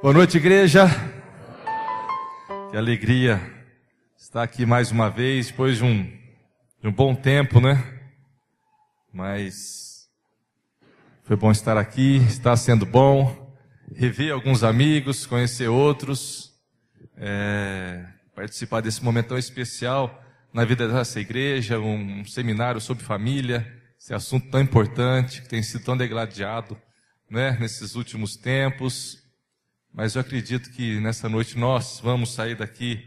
Boa noite, igreja. Que alegria estar aqui mais uma vez, depois de um bom tempo, né? Mas foi bom estar aqui, está sendo bom. Rever alguns amigos, conhecer outros, participar desse momento tão especial na vida dessa igreja, um seminário sobre família, esse assunto tão importante, que tem sido tão degladiado, né, nesses últimos tempos. Mas eu acredito que nessa noite nós vamos sair daqui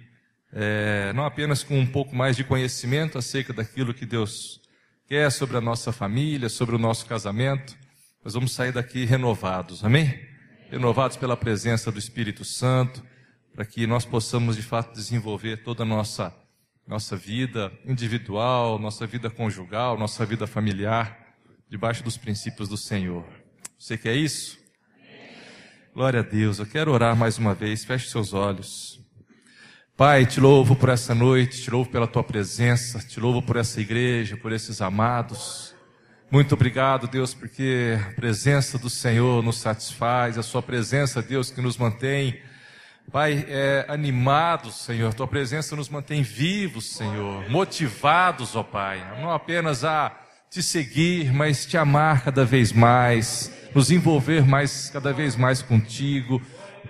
não apenas com um pouco mais de conhecimento acerca daquilo que Deus quer sobre a nossa família, sobre o nosso casamento, mas vamos sair daqui renovados, amém? Renovados pela presença do Espírito Santo, para que nós possamos de fato desenvolver toda a nossa vida individual, nossa vida conjugal, nossa vida familiar, debaixo dos princípios do Senhor. Você quer isso? Glória a Deus. Eu quero orar mais uma vez. Feche seus olhos. Pai, te louvo por essa noite, te louvo pela tua presença, te louvo por essa igreja, por esses amados. Muito obrigado, Deus, porque a presença do Senhor nos satisfaz, a sua presença, Deus, que nos mantém, Pai, animados, Senhor. Tua presença nos mantém vivos, Senhor, motivados, ó Pai, não apenas a te seguir, mas te amar cada vez mais, nos envolver cada vez mais contigo.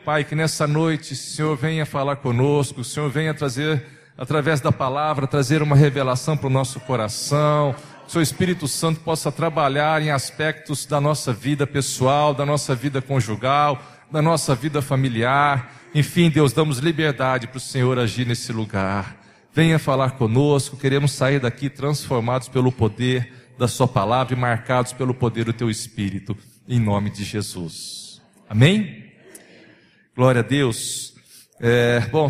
Pai, que nessa noite o Senhor venha falar conosco, o Senhor venha trazer, através da palavra, trazer uma revelação para o nosso coração, que o seu Espírito Santo possa trabalhar em aspectos da nossa vida pessoal, da nossa vida conjugal, da nossa vida familiar. Enfim, Deus, damos liberdade para o Senhor agir nesse lugar. Venha falar conosco, queremos sair daqui transformados pelo poder da sua palavra e marcados pelo poder do teu Espírito, em nome de Jesus. Amém? Glória a Deus.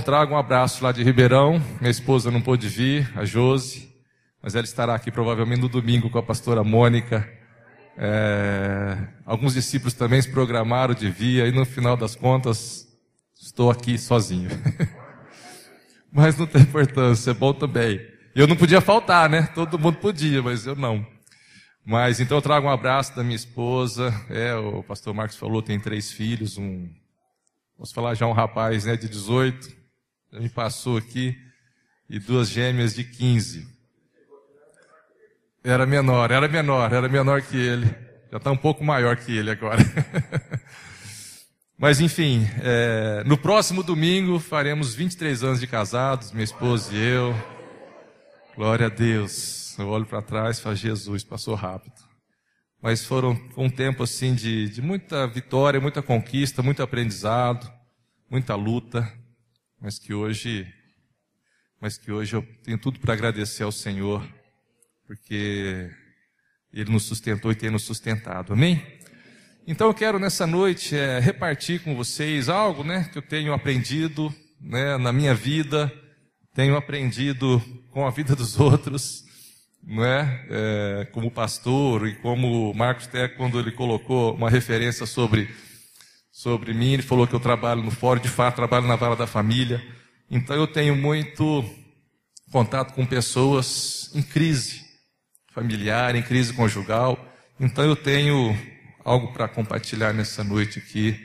Trago um abraço lá de Ribeirão. Minha esposa não pôde vir, a Josi, mas ela estará aqui provavelmente no domingo com a pastora Mônica. Alguns discípulos também se programaram de vir, e no final das contas estou aqui sozinho. Mas não tem importância, é bom também. Eu não podia faltar, né? Todo mundo podia, mas eu não. Mas então eu trago um abraço da minha esposa. O pastor Marcos falou, tem 3 filhos, vamos falar já um rapaz, né, de 18, já me passou aqui, e 2 gêmeas de 15. Era menor que ele. Já está um pouco maior que ele agora. Mas enfim, no próximo domingo faremos 23 anos de casados, minha esposa e eu. Glória a Deus. Eu olho para trás e falo, Jesus, passou rápido. Mas foi um tempo assim de muita vitória, muita conquista, muito aprendizado, muita luta, mas que hoje eu tenho tudo para agradecer ao Senhor, porque Ele nos sustentou e tem nos sustentado, amém? Então eu quero nessa noite repartir com vocês algo, né, que eu tenho aprendido, né, na minha vida, tenho aprendido com a vida dos outros, não é? Como pastor, e como o Marcos até quando ele colocou uma referência sobre mim, ele falou que eu trabalho no fórum, de fato trabalho na vara da família. Então eu tenho muito contato com pessoas em crise familiar, em crise conjugal. Então eu tenho algo para compartilhar nessa noite aqui.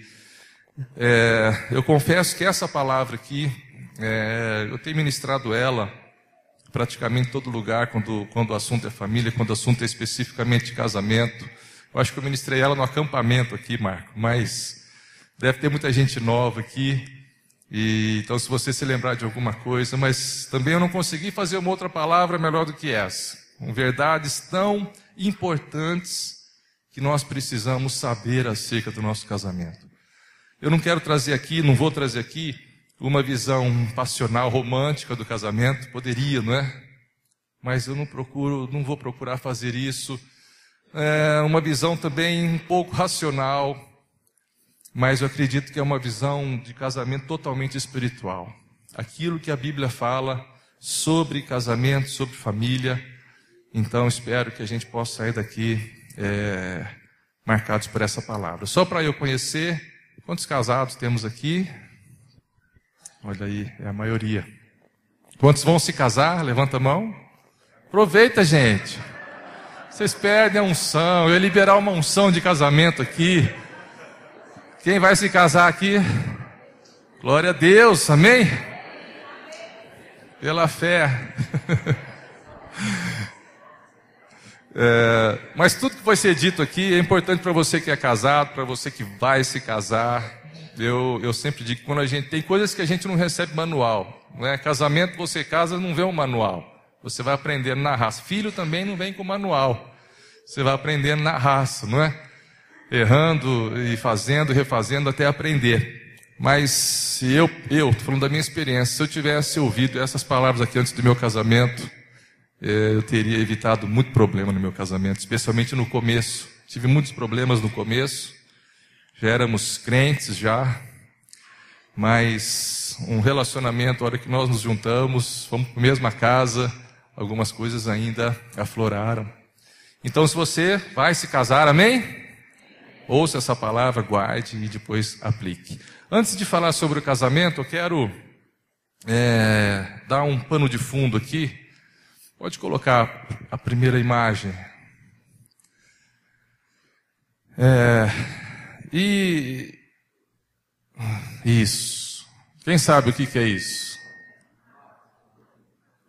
Eu confesso que essa palavra aqui, eu tenho ministrado ela praticamente em todo lugar, quando o assunto é família, quando o assunto é especificamente de casamento. Eu acho que eu ministrei ela no acampamento aqui, Marco, mas deve ter muita gente nova aqui, então se você se lembrar de alguma coisa, mas também eu não consegui fazer uma outra palavra melhor do que essa, com verdades tão importantes que nós precisamos saber acerca do nosso casamento. Eu não quero trazer aqui, não vou trazer aqui, uma visão passional, romântica do casamento, poderia, não é? Mas eu não vou procurar fazer isso. Uma visão também um pouco racional, mas eu acredito que é uma visão de casamento totalmente espiritual. Aquilo que a Bíblia fala sobre casamento, sobre família. Então espero que a gente possa sair daqui marcados por essa palavra. Só para eu conhecer, quantos casados temos aqui? Olha aí, é a maioria. Quantos vão se casar? Levanta a mão. Aproveita, gente. Vocês perdem a unção. Eu ia liberar uma unção de casamento aqui. Quem vai se casar aqui? Glória a Deus, amém? Pela fé. Mas tudo que vai ser dito aqui é importante para você que é casado, para você que vai se casar. Eu sempre digo que quando a gente tem coisas que a gente não recebe manual, não é? Casamento, você casa, não vê um manual. Você vai aprendendo na raça. Filho também não vem com manual. Você vai aprendendo na raça, não é? Errando e fazendo, refazendo até aprender. Mas se eu tô falando da minha experiência, se eu tivesse ouvido essas palavras aqui antes do meu casamento, eu teria evitado muito problema no meu casamento, especialmente no começo. Tive muitos problemas no começo, já éramos crentes já, mas um relacionamento, a hora que nós nos juntamos, fomos para a mesma casa, algumas coisas ainda afloraram. Então, se você vai se casar, amém? Ouça essa palavra, guarde e depois aplique. Antes de falar sobre o casamento, eu quero dar um pano de fundo aqui. Pode colocar a primeira imagem. Isso. Quem sabe o que é isso?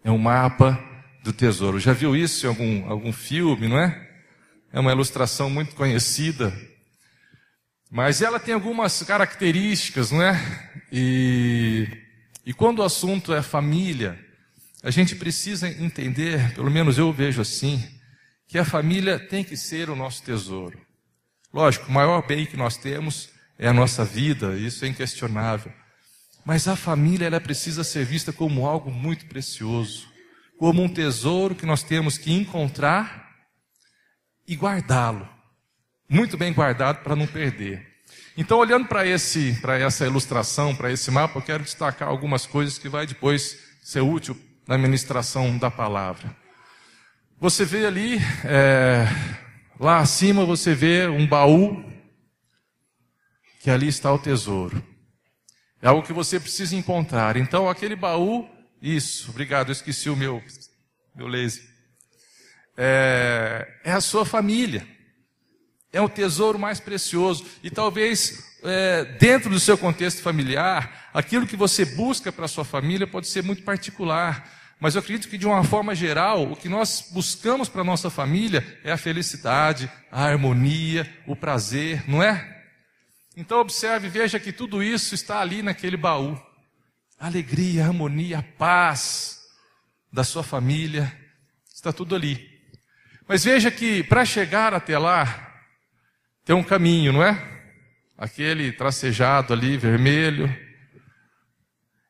É um mapa do tesouro. Já viu isso em algum filme, não é? É uma ilustração muito conhecida. Mas ela tem algumas características, não é? E quando o assunto é família, a gente precisa entender, pelo menos eu vejo assim, que a família tem que ser o nosso tesouro. Lógico, o maior bem que nós temos é a nossa vida, isso é inquestionável. Mas a família, ela precisa ser vista como algo muito precioso, como um tesouro que nós temos que encontrar e guardá-lo. Muito bem guardado para não perder. Então, olhando para essa ilustração, para esse mapa, eu quero destacar algumas coisas que vai depois ser útil na ministração da palavra. Você vê ali, lá acima você vê um baú, que ali está o tesouro. É algo que você precisa encontrar. Então, aquele baú, isso, obrigado, eu esqueci o meu laser. É a sua família. É o tesouro mais precioso. E talvez, dentro do seu contexto familiar, aquilo que você busca para a sua família pode ser muito particular. Mas eu acredito que, de uma forma geral, o que nós buscamos para a nossa família é a felicidade, a harmonia, o prazer, não é? Então observe, veja que tudo isso está ali naquele baú. A alegria, a harmonia, a paz da sua família, está tudo ali. Mas veja que, para chegar até lá, tem um caminho, não é? Aquele tracejado ali, vermelho.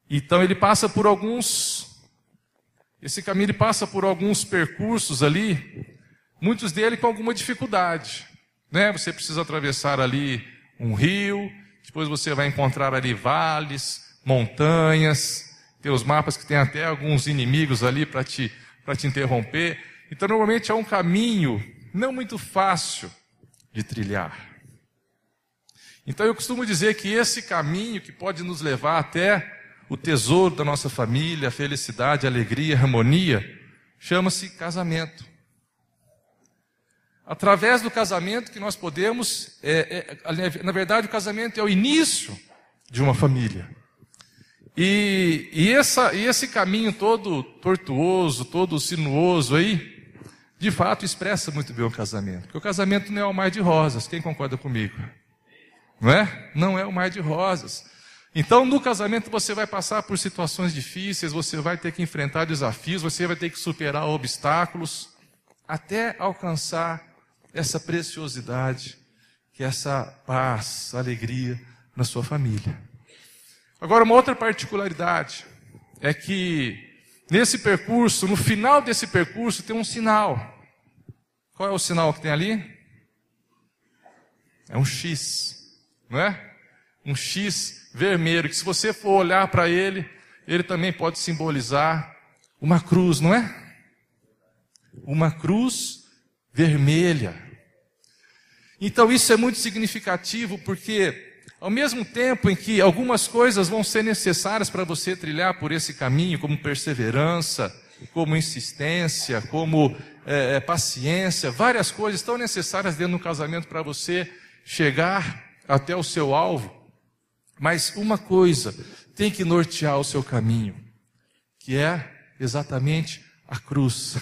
Então ele passa por esse caminho ele passa por alguns percursos ali, muitos deles com alguma dificuldade, né? Você precisa atravessar ali um rio, depois você vai encontrar ali vales, montanhas, tem os mapas que tem até alguns inimigos ali para te interromper. Então normalmente é um caminho não muito fácil de trilhar. Então eu costumo dizer que esse caminho que pode nos levar até o tesouro da nossa família, a felicidade, a alegria, a harmonia, chama-se casamento. Através do casamento que nós podemos, na verdade o casamento é o início de uma família. E esse caminho todo tortuoso, todo sinuoso aí, de fato expressa muito bem o casamento. Porque o casamento não é um mar de rosas, quem concorda comigo? Não é? Não é um mar de rosas. Então, no casamento você vai passar por situações difíceis, você vai ter que enfrentar desafios, você vai ter que superar obstáculos, até alcançar essa preciosidade, que é essa paz, alegria na sua família. Agora, uma outra particularidade é que nesse percurso, no final desse percurso, tem um sinal. Qual é o sinal que tem ali? É um X, não é? Um X vermelho, que se você for olhar para ele, ele também pode simbolizar uma cruz, não é? Uma cruz vermelha. Então isso é muito significativo, porque ao mesmo tempo em que algumas coisas vão ser necessárias para você trilhar por esse caminho, como perseverança, como insistência, como paciência, várias coisas tão necessárias dentro do casamento para você chegar até o seu alvo. Mas uma coisa tem que nortear o seu caminho, que é exatamente a cruz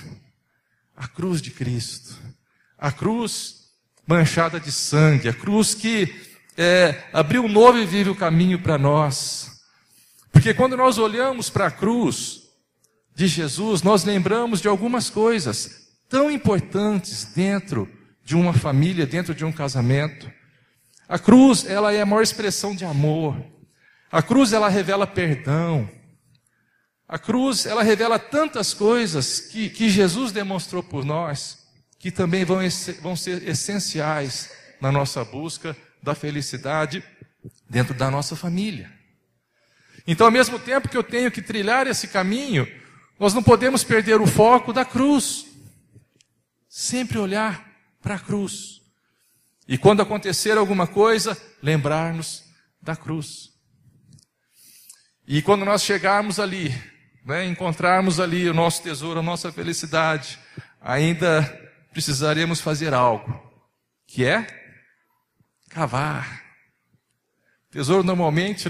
de Cristo, a cruz manchada de sangue, a cruz que abriu um novo e vivo caminho para nós. Porque quando nós olhamos para a cruz de Jesus, nós lembramos de algumas coisas tão importantes dentro de uma família, dentro de um casamento. A cruz, ela é a maior expressão de amor. A cruz, ela revela perdão. A cruz, ela revela tantas coisas que Jesus demonstrou por nós, que também vão ser essenciais na nossa busca da felicidade dentro da nossa família. Então, ao mesmo tempo que eu tenho que trilhar esse caminho, nós não podemos perder o foco da cruz. Sempre olhar para a cruz. E quando acontecer alguma coisa, lembrar-nos da cruz. E quando nós chegarmos ali, encontrarmos ali o nosso tesouro, a nossa felicidade, ainda precisaremos fazer algo, que é cavar. O tesouro normalmente,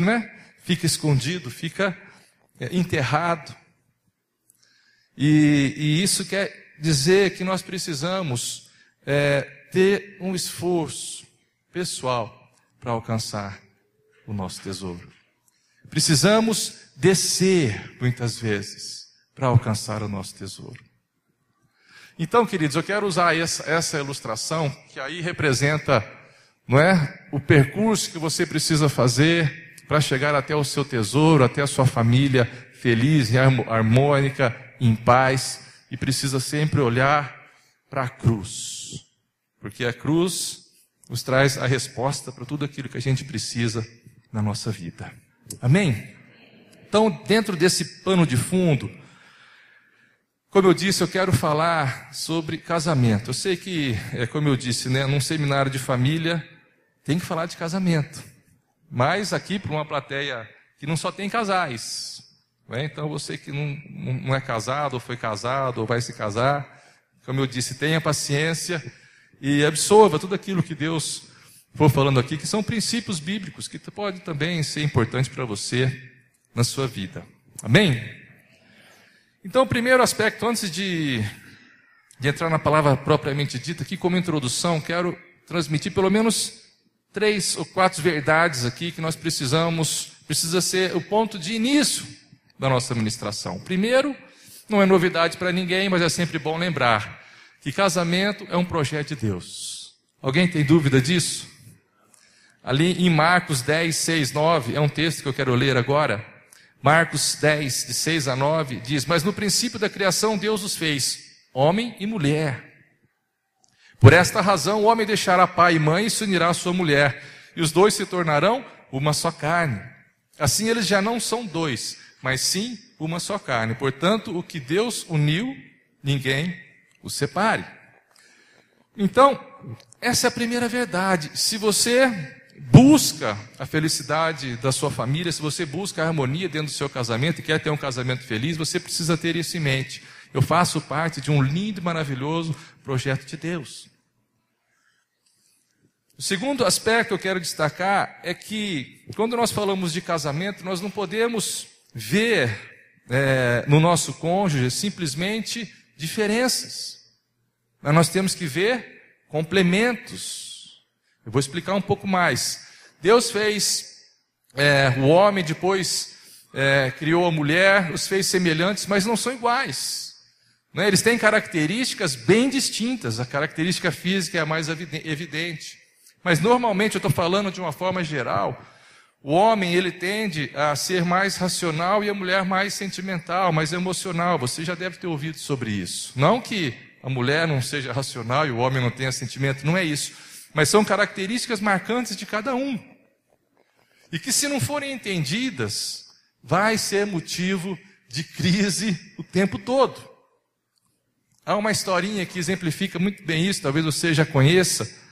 fica escondido, fica enterrado. E isso quer dizer que nós precisamos ter um esforço pessoal para alcançar o nosso tesouro. Precisamos descer, muitas vezes, para alcançar o nosso tesouro. Então, queridos, eu quero usar essa ilustração, que aí representa, o percurso que você precisa fazer para chegar até o seu tesouro, até a sua família feliz, harmônica, em paz, e precisa sempre olhar para a cruz, porque a cruz nos traz a resposta para tudo aquilo que a gente precisa na nossa vida. Amém? Então, dentro desse pano de fundo, como eu disse, eu quero falar sobre casamento. Eu sei que, como eu disse, num seminário de família, tem que falar de casamento. Mas aqui, para uma plateia que não só tem casais, então você que não é casado, ou foi casado, ou vai se casar, como eu disse, tenha paciência e absorva tudo aquilo que Deus for falando aqui, que são princípios bíblicos, que pode também ser importante para você na sua vida. Amém? Então, o primeiro aspecto, antes de entrar na palavra propriamente dita, aqui como introdução, quero transmitir pelo menos 3 ou 4 verdades aqui que nós precisa ser o ponto de início da nossa ministração. Primeiro, não é novidade para ninguém, mas é sempre bom lembrar que casamento é um projeto de Deus. Alguém tem dúvida disso? Ali em Marcos 10, 6, 9, é um texto que eu quero ler agora. Marcos 10, de 6 a 9, diz: Mas no princípio da criação Deus os fez, homem e mulher. Por esta razão o homem deixará pai e mãe e se unirá à sua mulher, e os dois se tornarão uma só carne. Assim eles já não são dois, mas sim uma só carne. Portanto, o que Deus uniu, ninguém o separe. Então, essa é a primeira verdade. Se você busca a felicidade da sua família, se você busca a harmonia dentro do seu casamento e quer ter um casamento feliz, você precisa ter isso em mente. Eu faço parte de um lindo e maravilhoso projeto de Deus. O segundo aspecto que eu quero destacar é que, quando nós falamos de casamento, nós não podemos ver no nosso cônjuge simplesmente diferenças. Mas nós temos que ver complementos. Eu vou explicar um pouco mais. Deus fez o homem, depois criou a mulher, os fez semelhantes, mas não são iguais. Eles têm características bem distintas. A característica física é a mais evidente. Mas normalmente, eu estou falando de uma forma geral, o homem ele tende a ser mais racional e a mulher mais sentimental, mais emocional. Você já deve ter ouvido sobre isso. Não que a mulher não seja racional e o homem não tenha sentimento, não é isso. Mas são características marcantes de cada um. E que, se não forem entendidas, vai ser motivo de crise o tempo todo. Há uma historinha que exemplifica muito bem isso, talvez você já conheça,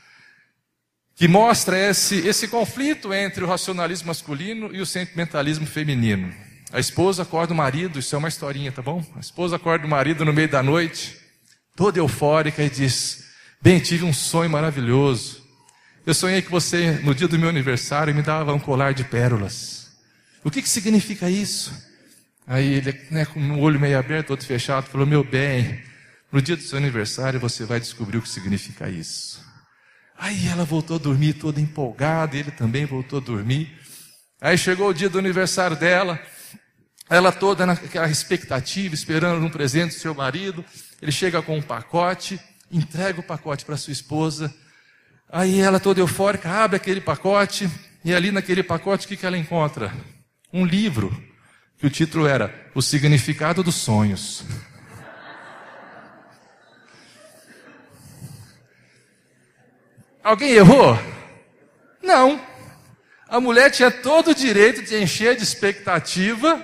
que mostra esse conflito entre o racionalismo masculino e o sentimentalismo feminino. A esposa acorda o marido, isso é uma historinha, tá bom? A esposa acorda o marido no meio da noite, toda eufórica, e diz: bem, tive um sonho maravilhoso. eu sonhei que você, no dia do meu aniversário, me dava um colar de pérolas. O que significa isso? Aí ele, né, com o olho meio aberto, outro fechado, falou, meu bem, no dia do seu aniversário você vai descobrir o que significa isso. Aí ela voltou a dormir toda empolgada, ele também voltou a dormir. Aí chegou o dia do aniversário dela, ela toda naquela expectativa, esperando um presente do seu marido. Ele chega com um pacote, entrega o pacote para sua esposa. Aí ela toda eufórica, abre aquele pacote, e ali naquele pacote o que ela encontra? Um livro, que o título era O Significado dos Sonhos. Alguém errou? Não. A mulher tinha todo o direito de encher de expectativa,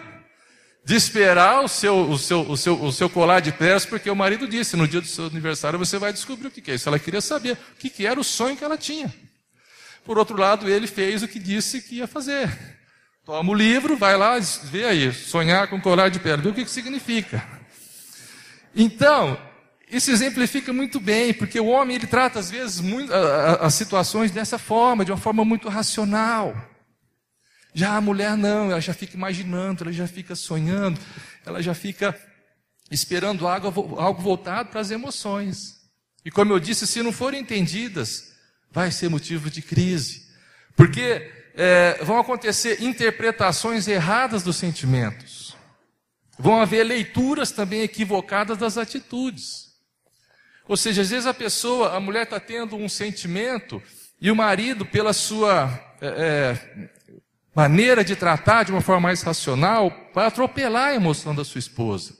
de esperar o seu colar de pérolas, porque o marido disse, no dia do seu aniversário você vai descobrir o que é isso. Ela queria saber o que era o sonho que ela tinha. Por outro lado, ele fez o que disse que ia fazer. Toma o livro, vai lá, vê aí, sonhar com colar de pérolas, vê o que significa. Então, isso exemplifica muito bem, porque o homem ele trata às vezes as situações dessa forma, de uma forma muito racional. Já a mulher não, ela já fica imaginando, ela já fica sonhando, ela já fica esperando algo voltado para as emoções. E como eu disse, se não forem entendidas, vai ser motivo de crise. Porque vão acontecer interpretações erradas dos sentimentos. Vão haver leituras também equivocadas das atitudes. Ou seja, às vezes a mulher está tendo um sentimento e o marido, pela sua maneira de tratar de uma forma mais racional, vai atropelar a emoção da sua esposa.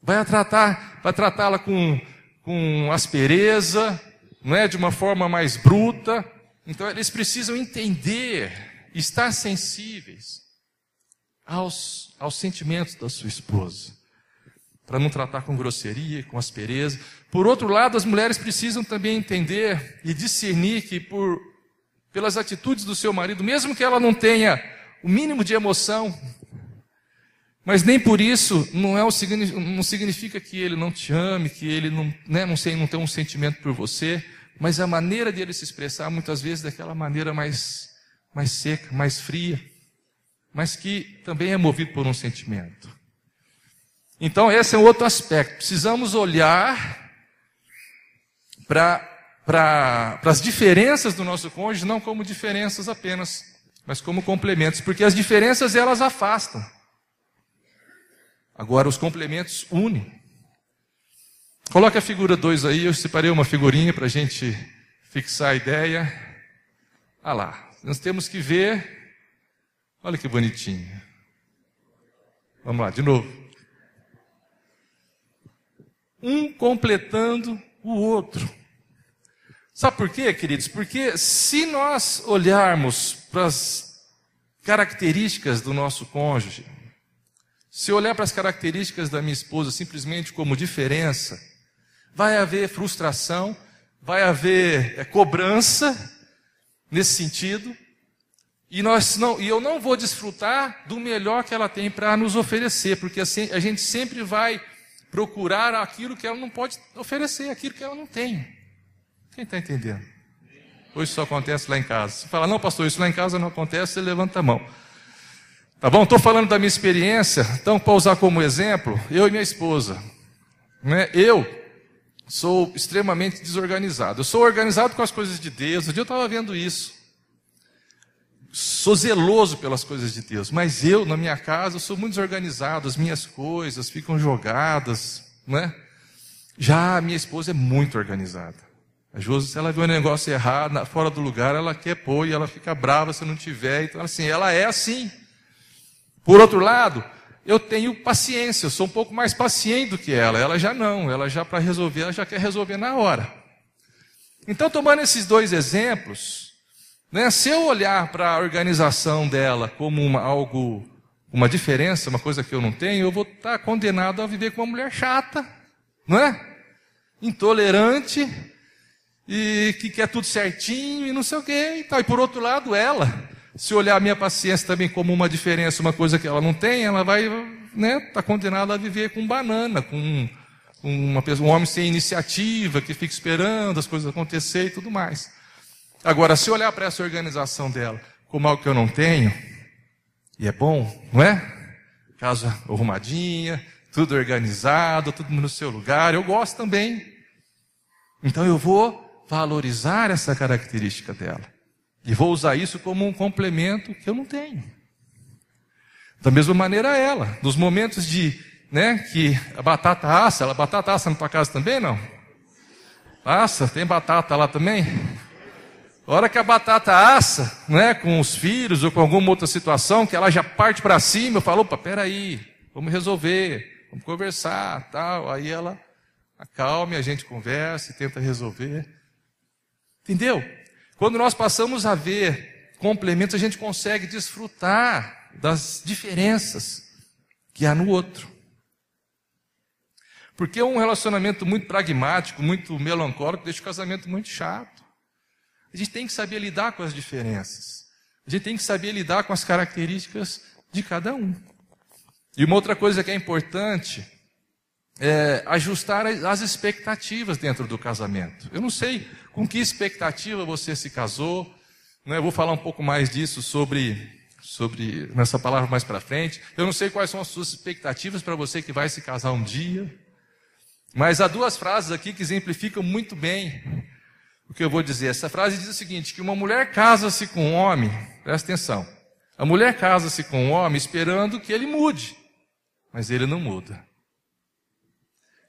Vai tratá-la com aspereza, não é? De uma forma mais bruta. Então eles precisam entender, estar sensíveis aos sentimentos da sua esposa, para não tratar com grosseria, com aspereza. Por outro lado, as mulheres precisam também entender e discernir que pelas atitudes do seu marido, mesmo que ela não tenha o mínimo de emoção, mas nem por isso não significa que ele não te ame, que ele não tem um sentimento por você, mas a maneira dele se expressar muitas vezes daquela maneira mais seca, mais fria, mas que também é movido por um sentimento. Então esse é um outro aspecto. Precisamos olhar para as diferenças do nosso cônjuge, não como diferenças apenas, mas como complementos, porque as diferenças elas afastam. Agora os complementos unem. Coloque a figura 2 aí, eu separei uma figurinha para a gente fixar a ideia. Ah lá, nós temos que ver, olha que bonitinho. Vamos lá, de novo. Um completando o outro. Sabe por quê, queridos? Porque se nós olharmos para as características do nosso cônjuge, se eu olhar para as características da minha esposa simplesmente como diferença, vai haver frustração, vai haver cobrança nesse sentido, e eu não vou desfrutar do melhor que ela tem para nos oferecer, porque assim, a gente sempre vai procurar aquilo que ela não pode oferecer, aquilo que ela não tem. Quem está entendendo? Hoje isso acontece lá em casa. Você fala, não pastor, isso lá em casa não acontece, você levanta a mão. Tá bom? Estou falando da minha experiência, então para usar como exemplo, eu e minha esposa. Né? Eu sou extremamente desorganizado. Eu sou organizado com as coisas de Deus. Um dia eu estava vendo isso. Sou zeloso pelas coisas de Deus. Mas eu, na minha casa, eu sou muito desorganizado. As minhas coisas ficam jogadas. Né? Já a minha esposa é muito organizada. A Josi, se ela vê um negócio errado, fora do lugar, ela quer pôr e ela fica brava se não tiver. Então, assim, ela é assim. Por outro lado, eu tenho paciência, eu sou um pouco mais paciente do que ela. Ela já não, ela já para resolver, ela já quer resolver na hora. Então, tomando esses dois exemplos, né, se eu olhar para a organização dela como uma diferença, uma coisa que eu não tenho, eu vou estar condenado a viver com uma mulher chata, não é? Intolerante, e que quer tudo certinho, e não sei o quê, e tal. E por outro lado, ela, se olhar a minha paciência também como uma diferença, uma coisa que ela não tem, ela vai, né, tá condenada a viver com banana, com um homem sem iniciativa, que fica esperando as coisas acontecerem e tudo mais. Agora, se eu olhar para essa organização dela como algo que eu não tenho, e é bom, não é? Casa arrumadinha, tudo organizado, tudo no seu lugar, eu gosto também. Então eu vou valorizar essa característica dela. E vou usar isso como um complemento que eu não tenho. Da mesma maneira ela, nos momentos que a batata assa na tua casa também, não? Assa, tem batata lá também? A hora que a batata assa, com os filhos ou com alguma outra situação, que ela já parte para cima, eu falo, opa, peraí, vamos resolver, vamos conversar, tal. Aí ela acalma, a gente conversa e tenta resolver. Entendeu? Quando nós passamos a ver complementos, a gente consegue desfrutar das diferenças que há no outro. Porque um relacionamento muito pragmático, muito melancólico, deixa o casamento muito chato. A gente tem que saber lidar com as diferenças. A gente tem que saber lidar com as características de cada um. E uma outra coisa que é importante é ajustar as expectativas dentro do casamento. Eu não sei com que expectativa você se casou. Eu vou falar um pouco mais disso sobre nessa palavra mais para frente. Eu não sei quais são as suas expectativas para você que vai se casar um dia. Mas há duas frases aqui que exemplificam muito bem o que eu vou dizer. Essa frase diz o seguinte, que uma mulher casa-se com um homem, presta atenção, a mulher casa-se com um homem esperando que ele mude, mas ele não muda.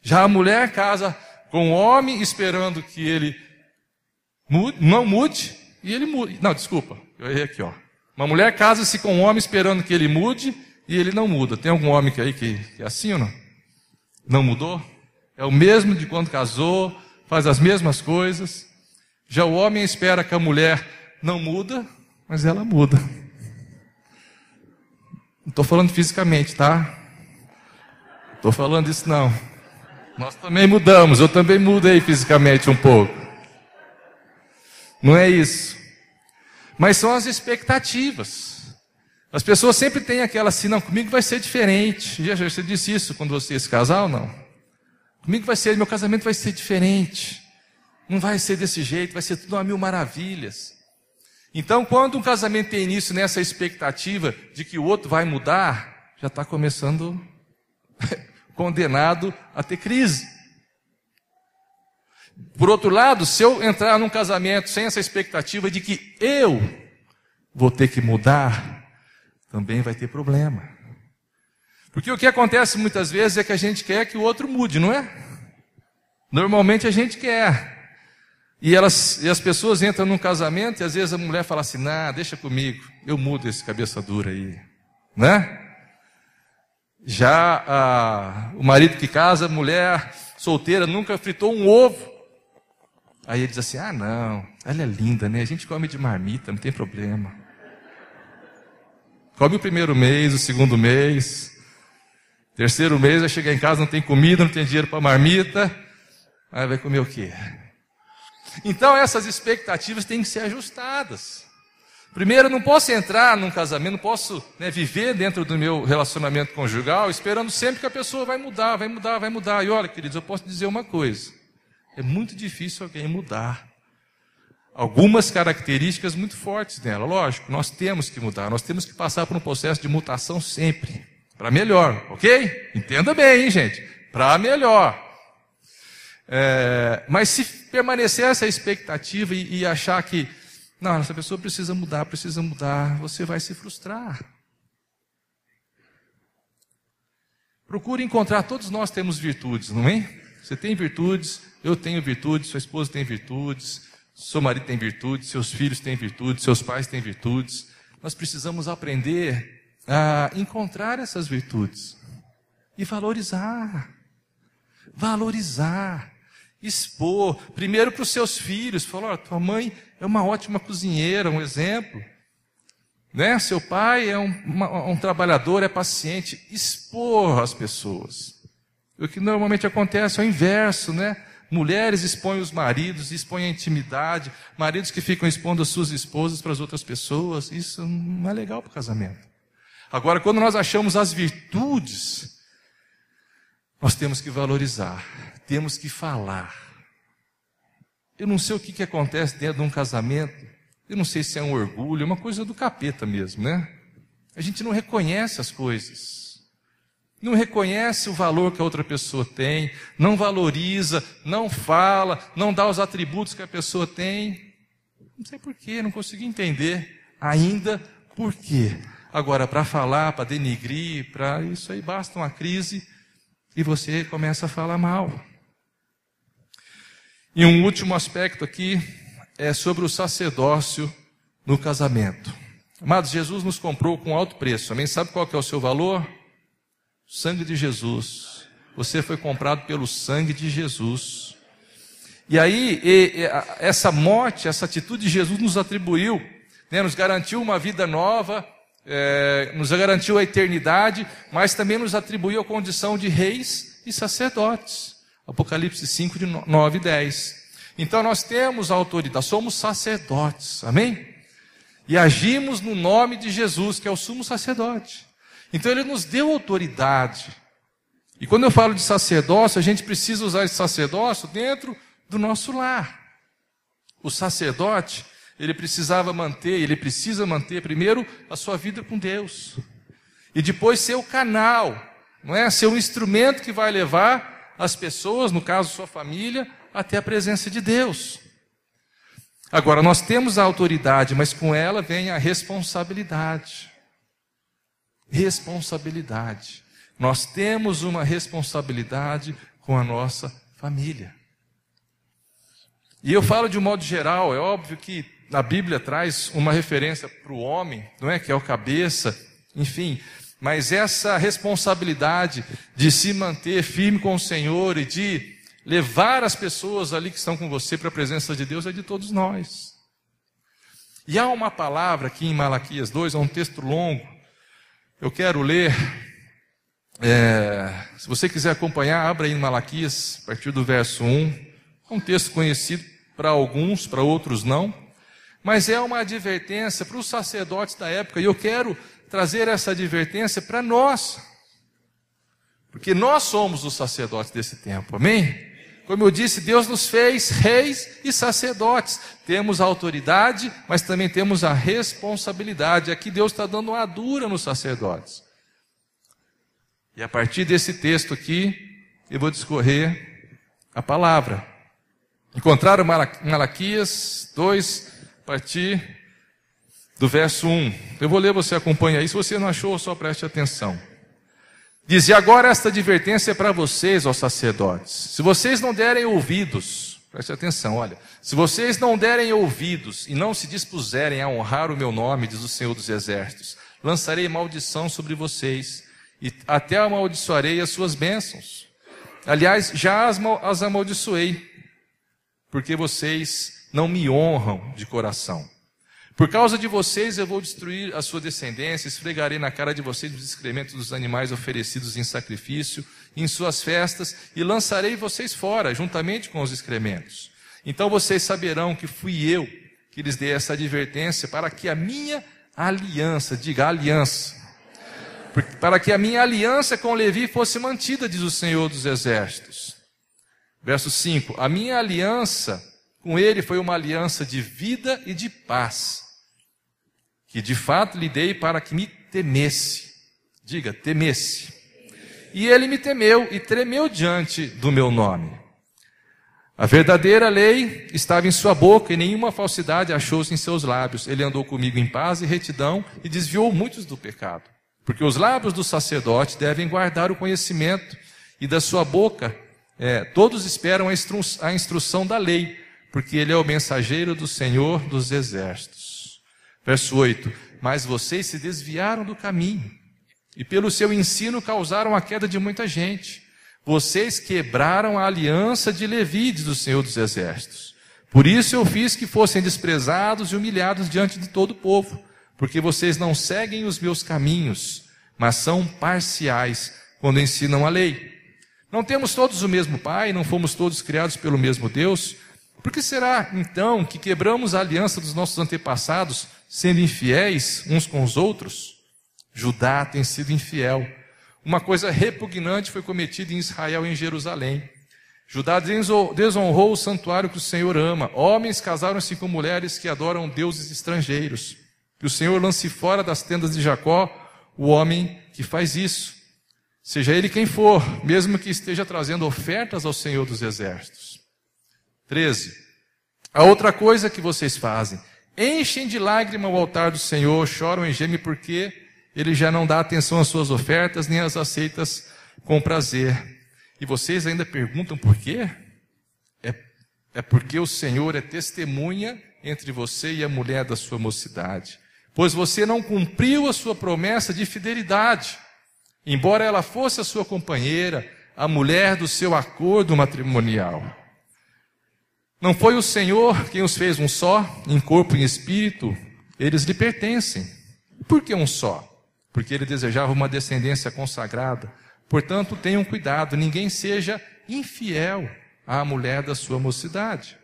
Já a mulher casa com um homem esperando que ele não mude, e ele mude. Não, desculpa, eu errei aqui, ó. Uma mulher casa-se com um homem esperando que ele mude, e ele não muda. Tem algum homem aí que é assim ou não? Não mudou? É o mesmo de quando casou, faz as mesmas coisas. Já o homem espera que a mulher não muda, mas ela muda. Não estou falando fisicamente, tá? Não estou falando isso não. Nós também mudamos, eu também mudei fisicamente um pouco. Não é isso. Mas são as expectativas. As pessoas sempre têm aquela assim, não, comigo vai ser diferente. Já você disse isso quando você ia se casar ou não? Comigo meu casamento vai ser diferente. Não vai ser desse jeito, vai ser tudo a mil maravilhas. Então, quando um casamento tem início nessa expectativa de que o outro vai mudar, já está começando condenado a ter crise. Por outro lado, se eu entrar num casamento sem essa expectativa de que eu vou ter que mudar, também vai ter problema. Porque o que acontece muitas vezes é que a gente quer que o outro mude, não é? Normalmente a gente quer. E as pessoas entram num casamento e às vezes a mulher fala assim, deixa comigo, eu mudo esse cabeça dura aí, né? Já o marido que casa, a mulher solteira nunca fritou um ovo. Aí ele diz assim, não, ela é linda, né? A gente come de marmita, não tem problema. Come o primeiro mês, o segundo mês, terceiro mês, vai chegar em casa, não tem comida, não tem dinheiro para marmita, aí vai comer o quê? Então essas expectativas têm que ser ajustadas. Primeiro, eu não posso entrar num casamento, não posso viver dentro do meu relacionamento conjugal esperando sempre que a pessoa vai mudar, vai mudar, vai mudar. E olha, queridos, eu posso dizer uma coisa. É muito difícil alguém mudar. Algumas características muito fortes dela. Lógico, nós temos que mudar, nós temos que passar por um processo de mutação sempre. Para melhor, ok? Entenda bem, hein, gente? Para melhor. Mas se permanecer essa expectativa e achar que não, essa pessoa precisa mudar, você vai se frustrar. Procure encontrar, todos nós temos virtudes, não é? Você tem virtudes, eu tenho virtudes, sua esposa tem virtudes, seu marido tem virtudes, seus filhos têm virtudes, seus pais têm virtudes. Nós precisamos aprender a encontrar essas virtudes e valorizar, expor, primeiro para os seus filhos, falar, tua mãe é uma ótima cozinheira, um exemplo, né? Seu pai é um trabalhador, é paciente, expor as pessoas. O que normalmente acontece é o inverso, né? Mulheres expõem os maridos, expõem a intimidade, maridos que ficam expondo as suas esposas para as outras pessoas, isso não é legal para o casamento. Agora, quando nós achamos as virtudes, nós temos que valorizar, temos que falar. Eu não sei o que acontece dentro de um casamento. Eu não sei se é um orgulho, é uma coisa do capeta mesmo, né? A gente não reconhece as coisas. Não reconhece o valor que a outra pessoa tem, não valoriza, não fala, não dá os atributos que a pessoa tem. Não sei porquê, não consegui entender ainda por quê. Agora, para falar, para denigrir, para isso aí basta uma crise e você começa a falar mal. E um último aspecto aqui é sobre o sacerdócio no casamento. Amados, Jesus nos comprou com alto preço, amém? Sabe qual que é o seu valor? O sangue de Jesus. Você foi comprado pelo sangue de Jesus. E aí, essa morte, essa atitude de Jesus nos atribuiu, né, nos garantiu uma vida nova, nos garantiu a eternidade, mas também nos atribuiu a condição de reis e sacerdotes. Apocalipse 5, de 9 e 10. Então nós temos a autoridade, somos sacerdotes, amém? E agimos no nome de Jesus, que é o sumo sacerdote. Então ele nos deu autoridade. E quando eu falo de sacerdócio, a gente precisa usar esse sacerdócio dentro do nosso lar. O sacerdote, ele precisa manter primeiro a sua vida com Deus. E depois ser o canal, não é? Ser o instrumento que vai levar as pessoas, no caso sua família, até a presença de Deus. Agora, nós temos a autoridade, mas com ela vem a responsabilidade. Responsabilidade. Nós temos uma responsabilidade com a nossa família. E eu falo de um modo geral, é óbvio que a Bíblia traz uma referência para o homem, não é? Que é o cabeça, enfim. Mas essa responsabilidade de se manter firme com o Senhor e de levar as pessoas ali que estão com você para a presença de Deus é de todos nós. E há uma palavra aqui em Malaquias 2, é um texto longo. Eu quero ler. Se você quiser acompanhar, abra aí em Malaquias, a partir do verso 1. É um texto conhecido para alguns, para outros não. Mas é uma advertência para os sacerdotes da época. E eu quero trazer essa advertência para nós. Porque nós somos os sacerdotes desse tempo, amém? Como eu disse, Deus nos fez reis e sacerdotes. Temos a autoridade, mas também temos a responsabilidade. Aqui Deus está dando uma dura nos sacerdotes. E a partir desse texto aqui, eu vou discorrer a palavra. Encontraram Malaquias 2, a partir do verso 1. Eu vou ler, você acompanha aí. Se você não achou, só preste atenção. Diz: e agora esta advertência é para vocês, ó sacerdotes. Se vocês não derem ouvidos, preste atenção, olha. Se vocês não derem ouvidos e não se dispuserem a honrar o meu nome, diz o Senhor dos Exércitos, lançarei maldição sobre vocês e até amaldiçoarei as suas bênçãos. Aliás, já as amaldiçoei, porque vocês não me honram de coração. Por causa de vocês eu vou destruir a sua descendência, esfregarei na cara de vocês os excrementos dos animais oferecidos em sacrifício, em suas festas, e lançarei vocês fora, juntamente com os excrementos. Então vocês saberão que fui eu que lhes dei essa advertência, para que a minha aliança, diga aliança, para que a minha aliança com Levi fosse mantida, diz o Senhor dos Exércitos. Verso 5, a minha aliança com ele foi uma aliança de vida e de paz, que de fato lhe dei para que me temesse. Diga, temesse. E ele me temeu e tremeu diante do meu nome. A verdadeira lei estava em sua boca e nenhuma falsidade achou-se em seus lábios. Ele andou comigo em paz e retidão e desviou muitos do pecado. Porque os lábios do sacerdote devem guardar o conhecimento e da sua boca todos esperam a instrução da lei, porque ele é o mensageiro do Senhor dos Exércitos. Verso 8, mas vocês se desviaram do caminho, e pelo seu ensino causaram a queda de muita gente. Vocês quebraram a aliança de Levi, diz o Senhor dos Exércitos. Por isso eu fiz que fossem desprezados e humilhados diante de todo o povo, porque vocês não seguem os meus caminhos, mas são parciais quando ensinam a lei. Não temos todos o mesmo Pai, não fomos todos criados pelo mesmo Deus? Por que será, então, que quebramos a aliança dos nossos antepassados, sendo infiéis uns com os outros? Judá tem sido infiel. Uma coisa repugnante foi cometida em Israel e em Jerusalém. Judá desonrou o santuário que o Senhor ama. Homens casaram-se com mulheres que adoram deuses estrangeiros. Que o Senhor lance fora das tendas de Jacó o homem que faz isso. Seja ele quem for, mesmo que esteja trazendo ofertas ao Senhor dos Exércitos. 13. A outra coisa que vocês fazem: enchem de lágrima o altar do Senhor, choram e gemem porque Ele já não dá atenção às suas ofertas, nem as aceitas com prazer. E vocês ainda perguntam por quê? É porque o Senhor é testemunha entre você e a mulher da sua mocidade. Pois você não cumpriu a sua promessa de fidelidade, embora ela fosse a sua companheira, a mulher do seu acordo matrimonial. Não foi o Senhor quem os fez um só, em corpo e em espírito? Eles lhe pertencem. Por que um só? Porque ele desejava uma descendência consagrada. Portanto, tenham cuidado, ninguém seja infiel à mulher da sua mocidade.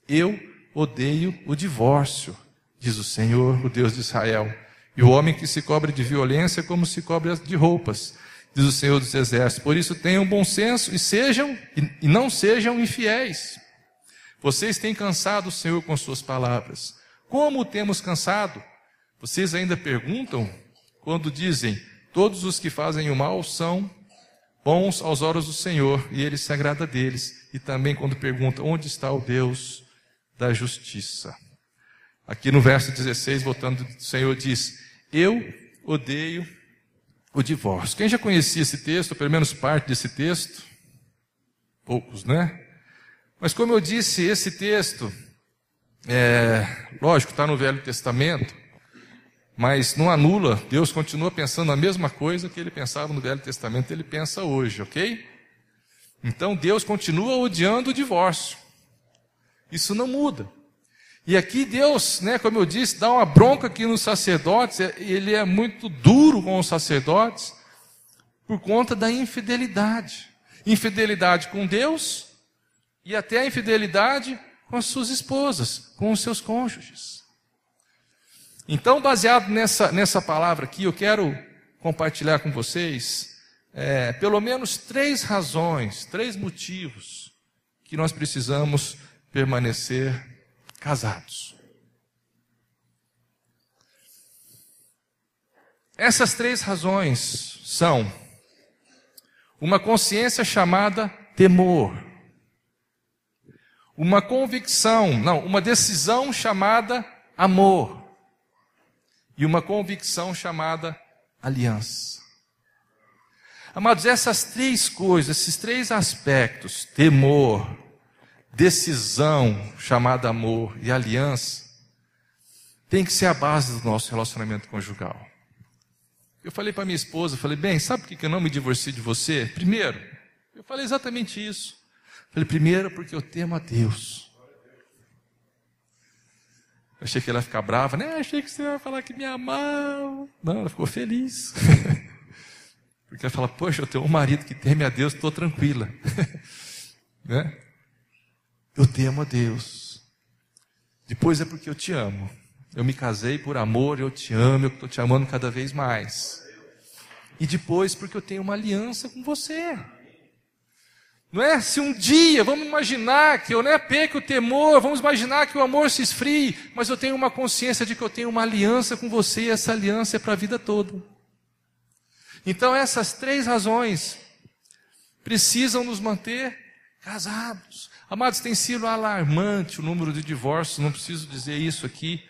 Eu odeio o divórcio, diz o Senhor, o Deus de Israel. E o homem que se cobre de violência como se cobre de roupas, diz o Senhor dos Exércitos. Por isso tenham bom senso e não sejam infiéis. Vocês têm cansado o Senhor com suas palavras. Como o temos cansado? Vocês ainda perguntam quando dizem: todos os que fazem o mal são bons aos olhos do Senhor, e Ele se agrada deles. E também quando perguntam: onde está o Deus da justiça? Aqui no verso 16, voltando, o Senhor diz: eu odeio o divórcio. Quem já conhecia esse texto, pelo menos parte desse texto? Poucos, né? Mas como eu disse, esse texto, lógico, está no Velho Testamento, mas não anula, Deus continua pensando a mesma coisa que Ele pensava no Velho Testamento, Ele pensa hoje, ok? Então Deus continua odiando o divórcio. Isso não muda. E aqui Deus, como eu disse, dá uma bronca aqui nos sacerdotes. Ele é muito duro com os sacerdotes por conta da infidelidade. Infidelidade com Deus e até a infidelidade com as suas esposas, com os seus cônjuges. Então, baseado nessa palavra aqui, eu quero compartilhar com vocês pelo menos 3 razões, 3 motivos que nós precisamos permanecer casados. Essas 3 razões são uma consciência chamada temor, uma decisão chamada amor e uma convicção chamada aliança. Amados, essas 3 coisas, esses 3 aspectos, temor, decisão chamada amor e aliança, tem que ser a base do nosso relacionamento conjugal. Eu falei para minha esposa, bem, sabe por que eu não me divorcio de você? Primeiro, eu falei exatamente isso. Primeiro porque eu temo a Deus. Eu achei que ela ia ficar brava, né? Achei que você ia falar que me amava. Não, ela ficou feliz. Porque ela fala: poxa, eu tenho um marido que teme a Deus, estou tranquila. Né? Eu temo a Deus. Depois é porque eu te amo. Eu me casei por amor, eu te amo, eu estou te amando cada vez mais. E depois porque eu tenho uma aliança com você. Não é? Se um dia, vamos imaginar que eu perco o temor, vamos imaginar que o amor se esfrie, mas eu tenho uma consciência de que eu tenho uma aliança com você e essa aliança é para a vida toda. Então essas 3 razões precisam nos manter casados. Amados, tem sido alarmante o número de divórcios, não preciso dizer isso aqui.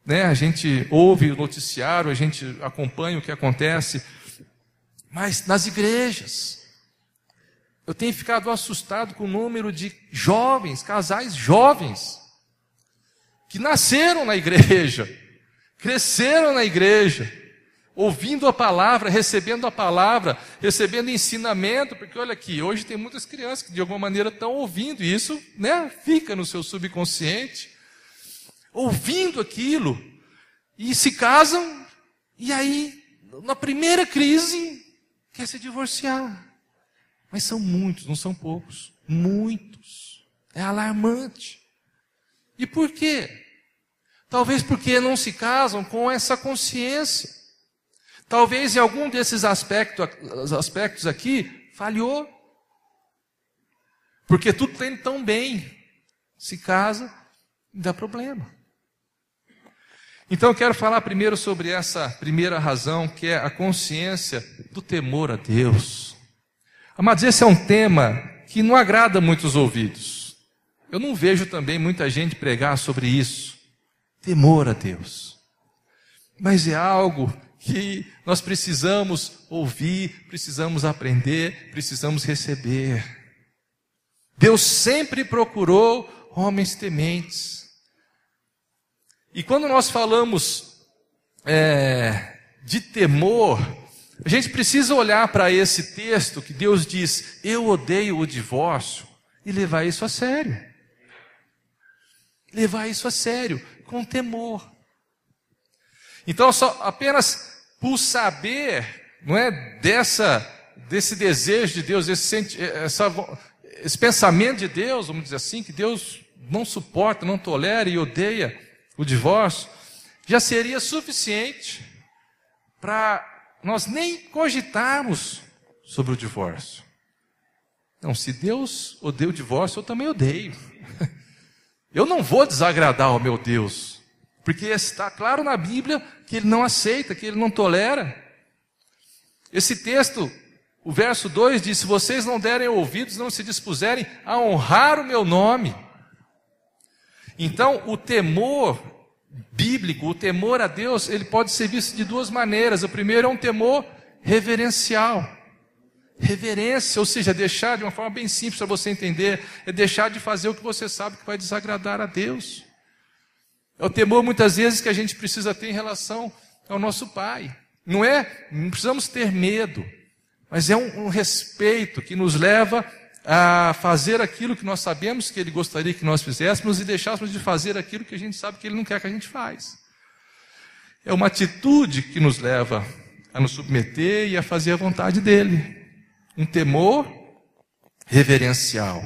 A gente ouve o noticiário, a gente acompanha o que acontece, mas nas igrejas, eu tenho ficado assustado com o número de jovens, casais jovens, que nasceram na igreja, cresceram na igreja, ouvindo a palavra, recebendo ensinamento, porque olha aqui, hoje tem muitas crianças que de alguma maneira estão ouvindo, e isso fica no seu subconsciente, ouvindo aquilo, e se casam, e aí, na primeira crise, quer se divorciar. Mas são muitos, não são poucos. Muitos. É alarmante. E por quê? Talvez porque não se casam com essa consciência. Talvez em algum desses aspectos aqui falhou. Porque tudo está indo tão bem. Se casa, dá problema. Então eu quero falar primeiro sobre essa primeira razão, que é a consciência do temor a Deus. Amados, esse é um tema que não agrada muitos ouvidos. Eu não vejo também muita gente pregar sobre isso. Temor a Deus. Mas é algo que nós precisamos ouvir, precisamos aprender, precisamos receber. Deus sempre procurou homens tementes. E quando nós falamos de temor, a gente precisa olhar para esse texto que Deus diz, eu odeio o divórcio, e levar isso a sério. Levar isso a sério, com temor. Então, apenas por saber, não é, desse desejo de Deus, esse pensamento de Deus, vamos dizer assim, que Deus não suporta, não tolera e odeia o divórcio, já seria suficiente para nós nem cogitarmos sobre o divórcio. Não, se Deus odeia o divórcio, eu também odeio. Eu não vou desagradar ao meu Deus, porque está claro na Bíblia que Ele não aceita, que Ele não tolera. Esse texto, o verso 2 diz, se vocês não derem ouvidos, não se dispuserem a honrar o meu nome. Então, o temor bíblico, o temor a Deus, ele pode ser visto de duas maneiras. O primeiro é um temor reverencial. Reverência, ou seja, deixar de uma forma bem simples para você entender, é deixar de fazer o que você sabe que vai desagradar a Deus. É o temor muitas vezes que a gente precisa ter em relação ao nosso Pai. Não precisamos ter medo, mas é um respeito que nos leva a fazer aquilo que nós sabemos que Ele gostaria que nós fizéssemos e deixássemos de fazer aquilo que a gente sabe que Ele não quer que a gente faça. É uma atitude que nos leva a nos submeter e a fazer a vontade dEle. Um temor reverencial.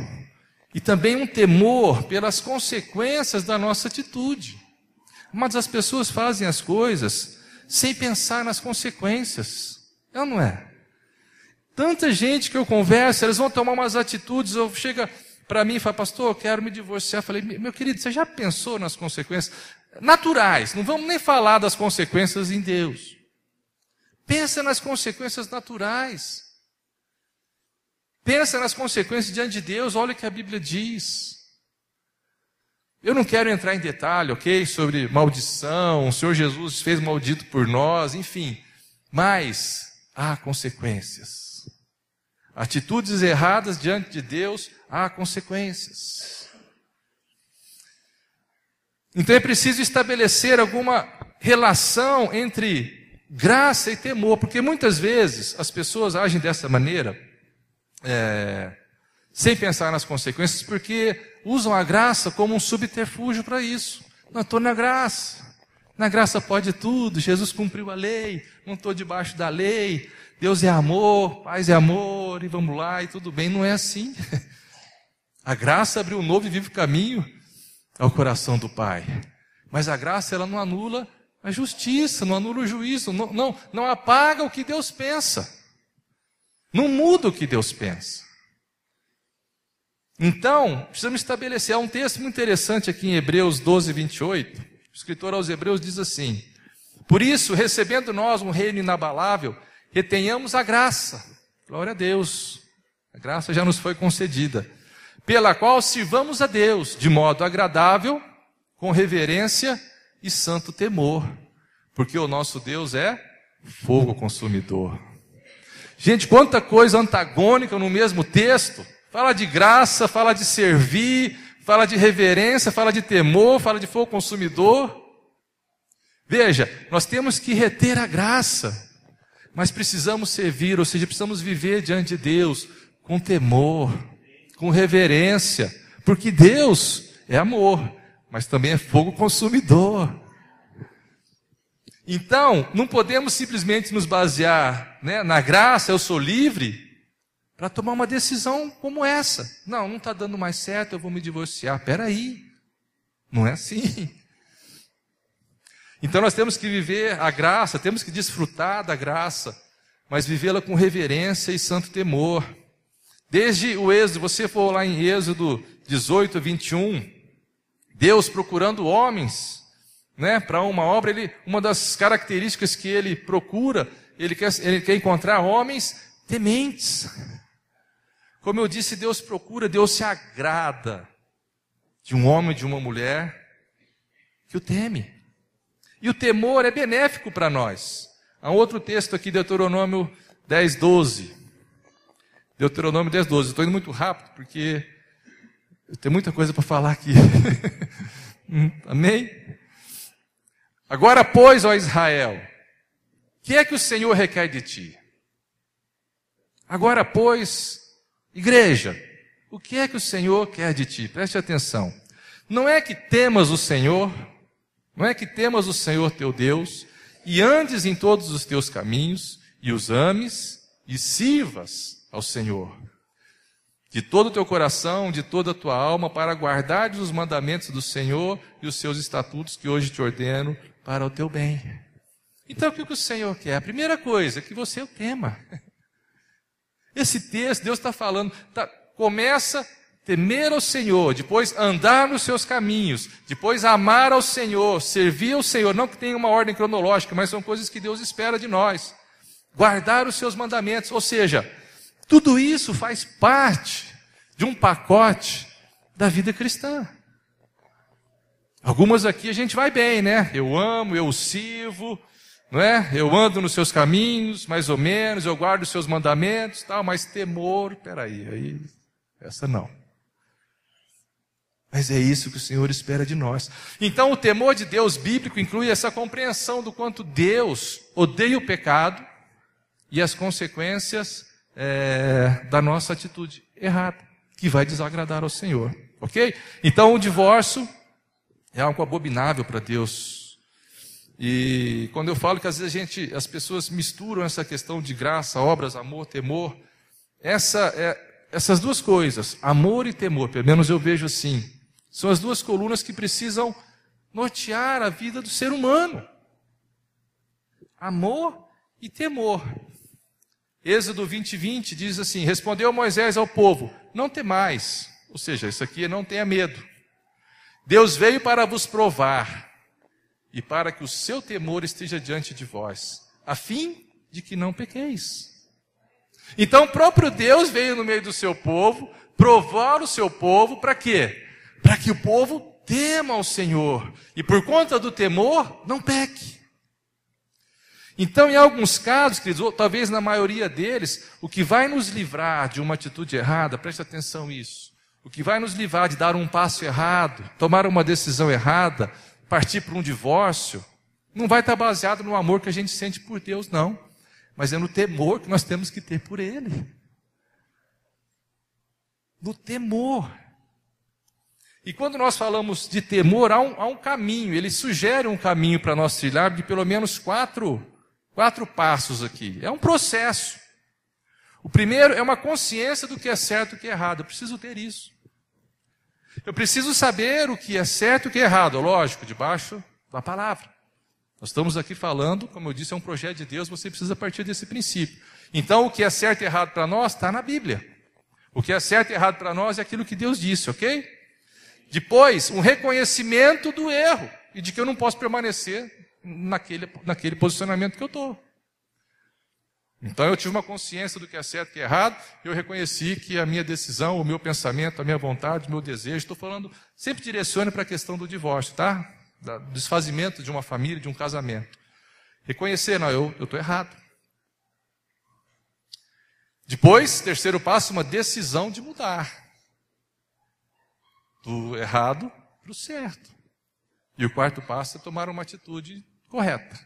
E também um temor pelas consequências da nossa atitude. Mas as pessoas fazem as coisas sem pensar nas consequências. É ou não é? Tanta gente que eu converso, eles vão tomar umas atitudes, ou chega para mim e fala, pastor, eu quero me divorciar. Eu falei, meu querido, você já pensou nas consequências naturais? Não vamos nem falar das consequências em Deus. Pensa nas consequências naturais. Pensa nas consequências diante de Deus, olha o que a Bíblia diz. Eu não quero entrar em detalhe, ok, sobre maldição, o Senhor Jesus fez maldito por nós, enfim. Mas há consequências. Atitudes erradas diante de Deus, há consequências. Então é preciso estabelecer alguma relação entre graça e temor, porque muitas vezes as pessoas agem dessa maneira, sem pensar nas consequências, porque usam a graça como um subterfúgio para isso. Não, estou na graça. Na graça pode tudo, Jesus cumpriu a lei, não estou debaixo da lei, Deus é amor, paz é amor, e vamos lá, e tudo bem. Não é assim. A graça abriu um novo e vivo caminho ao coração do Pai. Mas a graça, ela não anula a justiça, não anula o juízo, não apaga o que Deus pensa. Não muda o que Deus pensa. Então, precisamos estabelecer. Há um texto muito interessante aqui em Hebreus 12, 28. O escritor aos Hebreus diz assim: por isso, recebendo nós um reino inabalável, retenhamos a graça. Glória a Deus. A graça já nos foi concedida. Pela qual sirvamos a Deus de modo agradável, com reverência e santo temor. Porque o nosso Deus é fogo consumidor. Gente, quanta coisa antagônica no mesmo texto. Fala de graça, fala de servir, fala de reverência, fala de temor, fala de fogo consumidor. Veja, nós temos que reter a graça, mas precisamos servir, ou seja, precisamos viver diante de Deus com temor, com reverência, porque Deus é amor, mas também é fogo consumidor. Então, não podemos simplesmente nos basear, na graça, eu sou livre, para tomar uma decisão como essa. Não está dando mais certo, eu vou me divorciar. Espera aí, não é assim. Então nós temos que viver a graça, temos que desfrutar da graça, mas vivê-la com reverência e santo temor. Desde o Êxodo, se você for lá em Êxodo 18, 21, Deus procurando homens, né, para uma obra, uma das características que ele procura, ele quer encontrar homens tementes. Como eu disse, Deus procura, Deus se agrada de um homem e de uma mulher que o teme. E o temor é benéfico para nós. Há um outro texto aqui, Deuteronômio 10, 12. Deuteronômio 10, 12. Estou indo muito rápido, porque eu tenho muita coisa para falar aqui. Amém? Agora, pois, ó Israel, o que é que o Senhor requer de ti? Agora, pois, igreja, o que é que o Senhor quer de ti? Preste atenção. Não é que temas o Senhor, não é que temas o Senhor teu Deus, e andes em todos os teus caminhos, e os ames, e sirvas ao Senhor, de todo o teu coração, de toda a tua alma, para guardares os mandamentos do Senhor e os seus estatutos que hoje te ordeno para o teu bem. Então, o que o Senhor quer? A primeira coisa, que você o tema. Esse texto, Deus está falando, começa a temer ao Senhor, depois andar nos seus caminhos, depois amar ao Senhor, servir ao Senhor, não que tenha uma ordem cronológica, mas são coisas que Deus espera de nós. Guardar os seus mandamentos, ou seja, tudo isso faz parte de um pacote da vida cristã. Algumas aqui a gente vai bem, né? Eu amo, eu o sirvo, não é? Eu ando nos seus caminhos, mais ou menos, eu guardo os seus mandamentos, tal, mas temor, aí, essa não. Mas é isso que o Senhor espera de nós. Então, o temor de Deus bíblico inclui essa compreensão do quanto Deus odeia o pecado e as consequências da nossa atitude errada, que vai desagradar ao Senhor, ok? Então, o divórcio é algo abominável para Deus. E quando eu falo que às vezes as pessoas misturam essa questão de graça, obras, amor, temor, essas duas coisas, amor e temor, pelo menos eu vejo assim, são as duas colunas que precisam nortear a vida do ser humano. Amor e temor. Êxodo 20, 20 diz assim: respondeu Moisés ao povo, não temais, ou seja, isso aqui não tenha medo. Deus veio para vos provar, e para que o seu temor esteja diante de vós, a fim de que não pequeis. Então o próprio Deus veio no meio do seu povo, provar o seu povo, para quê? Para que o povo tema ao Senhor, e por conta do temor, não peque. Então, em alguns casos, queridos, ou talvez na maioria deles, o que vai nos livrar de uma atitude errada, preste atenção nisso, o que vai nos livrar de dar um passo errado, tomar uma decisão errada, partir para um divórcio, não vai estar baseado no amor que a gente sente por Deus, não, mas é no temor que nós temos que ter por Ele. No temor. E quando nós falamos de temor, há um caminho, ele sugere um caminho para nós trilhar de pelo menos quatro passos aqui. É um processo. O primeiro é uma consciência do que é certo e o que é errado. Eu preciso ter isso. Eu preciso saber o que é certo e o que é errado. Lógico, debaixo da palavra. Nós estamos aqui falando, como eu disse, é um projeto de Deus, você precisa partir desse princípio. Então, o que é certo e errado para nós está na Bíblia. O que é certo e errado para nós é aquilo que Deus disse, ok? Depois, um reconhecimento do erro e de que eu não posso permanecer naquele posicionamento que eu estou. Então eu tive uma consciência do que é certo e que é errado, e eu reconheci que a minha decisão, o meu pensamento, a minha vontade, o meu desejo, estou falando, sempre direcione para a questão do divórcio, tá? Do desfazimento de uma família, de um casamento. Reconhecer, não, eu estou errado. Depois, terceiro passo, uma decisão de mudar. Do errado para o certo. E o quarto passo é tomar uma atitude correta.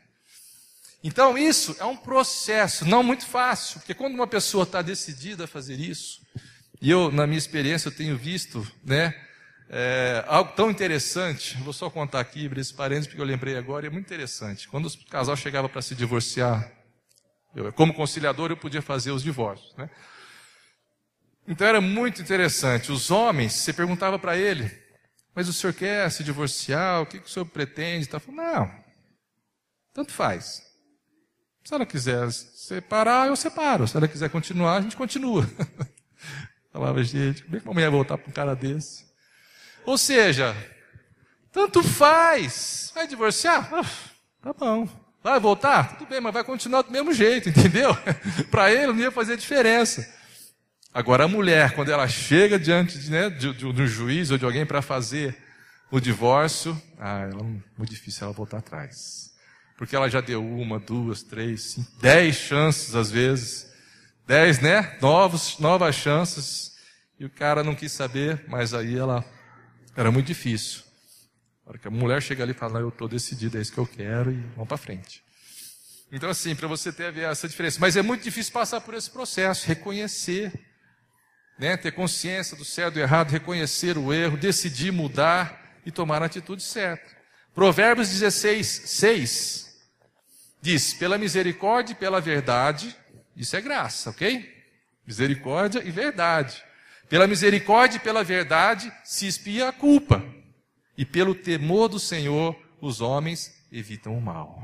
Então isso é um processo, não muito fácil, porque quando uma pessoa está decidida a fazer isso, e eu, na minha experiência, eu tenho visto, né, algo tão interessante, vou só contar aqui, abrir esse parênteses, porque eu lembrei agora, e é muito interessante. Quando o casal chegava para se divorciar, como conciliador, eu podia fazer os divórcios, né? Então era muito interessante. Os homens, você perguntava para ele, mas o senhor quer se divorciar? O que o senhor pretende? Ele falou, não, tanto faz. Se ela quiser separar, eu separo. Se ela quiser continuar, a gente continua. Falava, gente, como é que uma mulher vai voltar para um cara desse? Ou seja, tanto faz. Vai divorciar? Tá bom. Vai voltar? Tudo bem, mas vai continuar do mesmo jeito, entendeu? Para ele não ia fazer diferença. Agora a mulher, quando ela chega diante de um juiz ou de alguém para fazer o divórcio, ela é muito difícil ela voltar atrás. Porque ela já deu 1, 2, 3, 5, 10 chances às vezes. 10, né? Novas chances. E o cara não quis saber, mas aí era muito difícil. A hora que a mulher chega ali e fala, eu estou decidida, é isso que eu quero e vamos para frente. Então assim, para você ter essa diferença. Mas é muito difícil passar por esse processo, reconhecer, né? Ter consciência do certo e do errado, reconhecer o erro, decidir mudar e tomar a atitude certa. Provérbios 16, 6 diz, pela misericórdia e pela verdade, isso é graça, ok? Misericórdia e verdade. Pela misericórdia e pela verdade se expia a culpa. E pelo temor do Senhor, os homens evitam o mal.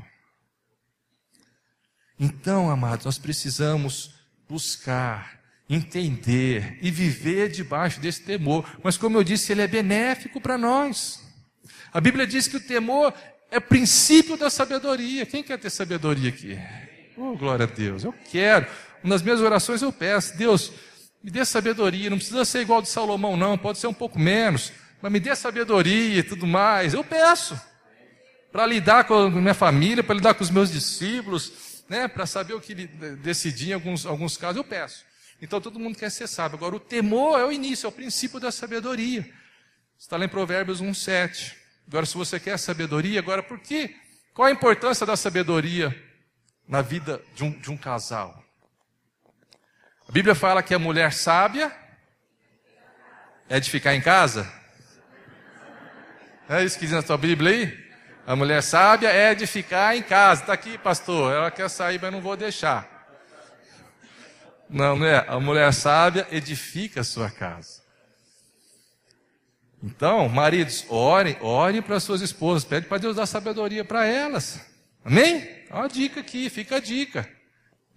Então, amados, nós precisamos buscar, entender e viver debaixo desse temor. Mas como eu disse, ele é benéfico para nós. A Bíblia diz que o temor é o princípio da sabedoria. Quem quer ter sabedoria aqui? Oh, glória a Deus, eu quero. Nas minhas orações eu peço, Deus, me dê sabedoria. Não precisa ser igual de Salomão não, pode ser um pouco menos. Mas me dê sabedoria e tudo mais. Eu peço. Para lidar com a minha família, para lidar com os meus discípulos, né? Para saber o que decidir em alguns casos, eu peço. Então todo mundo quer ser sábio. Agora o temor é o início, é o princípio da sabedoria. Está lá em Provérbios 1:7. Agora se você quer sabedoria, agora por quê? Qual a importância da sabedoria na vida de um casal? A Bíblia fala que a mulher sábia é de ficar em casa. É isso que diz na sua Bíblia aí? A mulher sábia é de ficar em casa. Está aqui, pastor. Ela quer sair, mas não vou deixar. Não é. A mulher sábia edifica a sua casa. Então, maridos, orem para suas esposas. Pede para Deus dar sabedoria para elas. Amém? Olha a dica aqui, fica a dica.